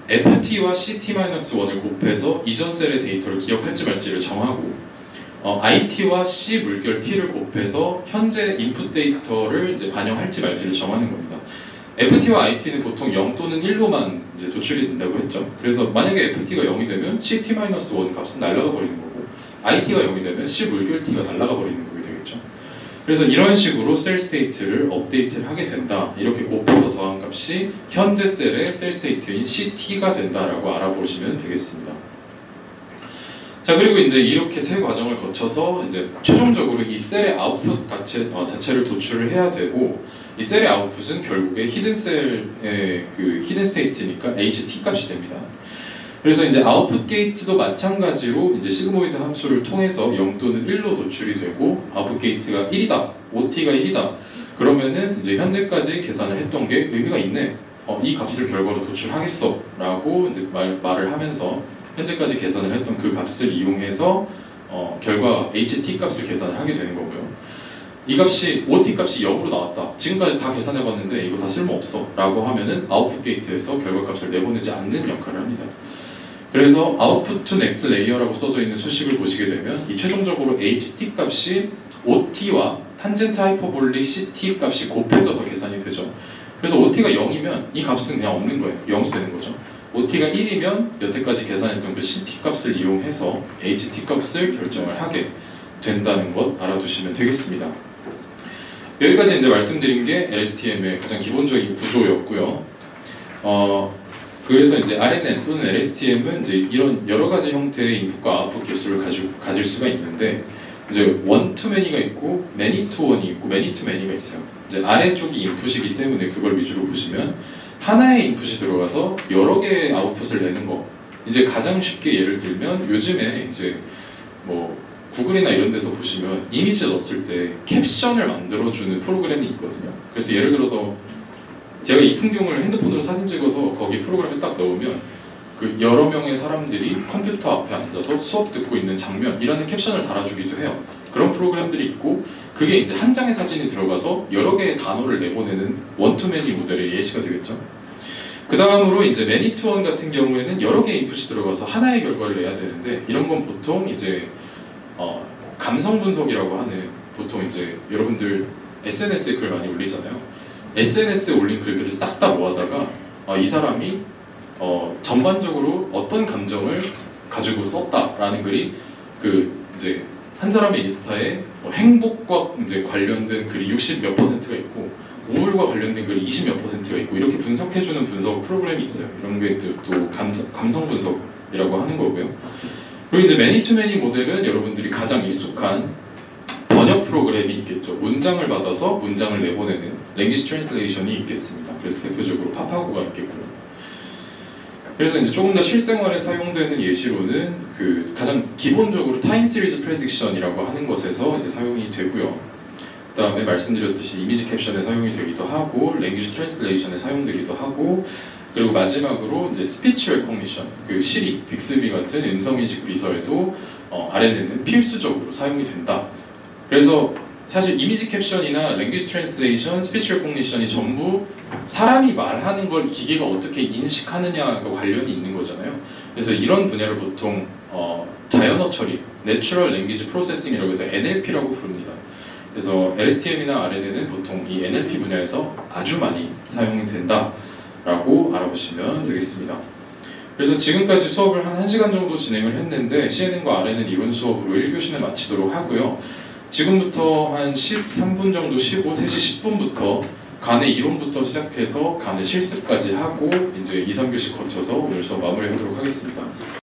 FT와 CT-1을 곱해서 이전 셀의 데이터를 기억할지 말지를 정하고 IT와 C 물결 T를 곱해서 현재 인풋 데이터를 이제 반영할지 말지를 정하는 겁니다. FT와 IT는 보통 0 또는 1로만 이제 도출이 된다고 했죠. 그래서 만약에 FT가 0이 되면 CT-1 값은 날아가 버리는 거고 IT가 0이 되면 C 물결 T가 날아가 버리는 거게 되겠죠. 그래서 이런 식으로 셀 스테이트를 업데이트를 하게 된다. 이렇게 곱해서 더한 값이 현재 셀의 셀 스테이트인 CT가 된다라고 알아보시면 되겠습니다. 자, 그리고 이제 이렇게 세 과정을 거쳐서 이제 최종적으로 이 셀의 아웃풋 자체를 도출을 해야 되고 이 셀의 아웃풋은 결국에 히든 셀의 그 히든 스테이트니까 HT 값이 됩니다. 그래서 이제 아웃풋 게이트도 마찬가지로 이제 시그모이드 함수를 통해서 0 또는 1로 도출이 되고 아웃풋 게이트가 1이다, OT가 1이다. 그러면은 이제 현재까지 계산을 했던 게 의미가 있네. 이 값을 결과로 도출하겠어. 라고 이제 말을 하면서 현재까지 계산을 했던 그 값을 이용해서 결과 HT 값을 계산을 하게 되는 거고요. 이 값이 OT 값이 0으로 나왔다. 지금까지 다 계산해봤는데 이거 다 쓸모없어. 라고 하면은 아웃풋 게이트에서 결과 값을 내보내지 않는 역할을 합니다. 그래서 output to next layer라고 써져 있는 수식을 보시게 되면 이 최종적으로 HT 값이 OT와 탄젠트 하이퍼볼릭 CT 값이 곱해져서 계산이 되죠. 그래서 OT가 0이면 이 값은 그냥 없는 거예요. 0이 되는 거죠. OT가 1이면 여태까지 계산했던 그 CT 값을 이용해서 HT 값을 결정을 하게 된다는 것 알아두시면 되겠습니다. 여기까지 이제 말씀드린 게 LSTM의 가장 기본적인 구조였고요. 그래서 이제 RNN 또는 LSTM은 이제 이런 여러 가지 형태의 인풋과 아웃풋 개수를 가질 수가 있는데 이제 one-to-many가 있고 many-to-one이 있고 many-to-many가 있어요. 이제 아래쪽이 인풋이기 때문에 그걸 위주로 보시면 하나의 인풋이 들어가서 여러 개의 아웃풋을 내는 거. 이제 가장 쉽게 예를 들면 요즘에 이제 뭐 구글이나 이런 데서 보시면 이미지 넣었을 때 캡션을 만들어주는 프로그램이 있거든요. 그래서 예를 들어서 제가 이 풍경을 핸드폰으로 사진 찍어서 거기 프로그램에 딱 넣으면 그 여러 명의 사람들이 컴퓨터 앞에 앉아서 수업 듣고 있는 장면이라는 캡션을 달아주기도 해요. 그런 프로그램들이 있고 그게 이제 한 장의 사진이 들어가서 여러 개의 단어를 내보내는 원투매니 모델의 예시가 되겠죠. 그 다음으로 이제 매니투원 같은 경우에는 여러 개의 인풋이 들어가서 하나의 결과를 내야 되는데 이런 건 보통 이제 감성 분석이라고 하는 보통 이제 여러분들 SNS에 글 많이 올리잖아요. SNS에 올린 글들을 싹 다 모아다가 이 사람이 전반적으로 어떤 감정을 가지고 썼다라는 글이 그 이제 한 사람의 인스타에 행복과 이제 관련된 글이 60 몇 %가 있고 우울과 관련된 글이 20 몇 %가 있고 이렇게 분석해주는 분석 프로그램이 있어요. 이런 게 또 감성 분석이라고 하는 거고요. 그리고 이제 매니투매니 모델은 여러분들이 가장 익숙한 번역 프로그램이 있겠죠. 문장을 받아서 문장을 내보내는 랭귀지 트랜슬레이션이 있겠습니다. 그래서 대표적으로 파파고가 있겠고요. 그래서 이제 조금 더 실생활에 사용되는 예시로는 그 가장 기본적으로 타임 시리즈 프레딕션이라고 하는 것에서 이제 사용이 되고요. 그다음에 말씀드렸듯이 이미지 캡션에 사용이 되기도 하고 랭귀지 트랜슬레이션에 사용되기도 하고 그리고 마지막으로 이제 스피치 레코그니션, 그 시리, 빅스비 같은 음성인식 비서에도 RNN은 필수적으로 사용이 된다. 그래서 사실 이미지 캡션이나 랭귀지 트랜슬레이션, 스피치 레코그니션이 전부 사람이 말하는 걸 기계가 어떻게 인식하느냐가 관련이 있는 거잖아요. 그래서 이런 분야를 보통 자연어 처리, Natural Language Processing이라고 해서 NLP라고 부릅니다. 그래서 LSTM이나 RNN은 보통 이 NLP 분야에서 아주 많이 사용이 된다라고 알아보시면 되겠습니다. 그래서 지금까지 수업을 한 1시간 정도 진행을 했는데 CNN과 RNN 이론 수업으로 1교시는 마치도록 하고요. 지금부터 한 13분 정도 쉬고 3시 10분부터 간의 이론부터 시작해서 간의 실습까지 하고 이제 2, 3교시 거쳐서 오늘 수업 마무리하도록 하겠습니다.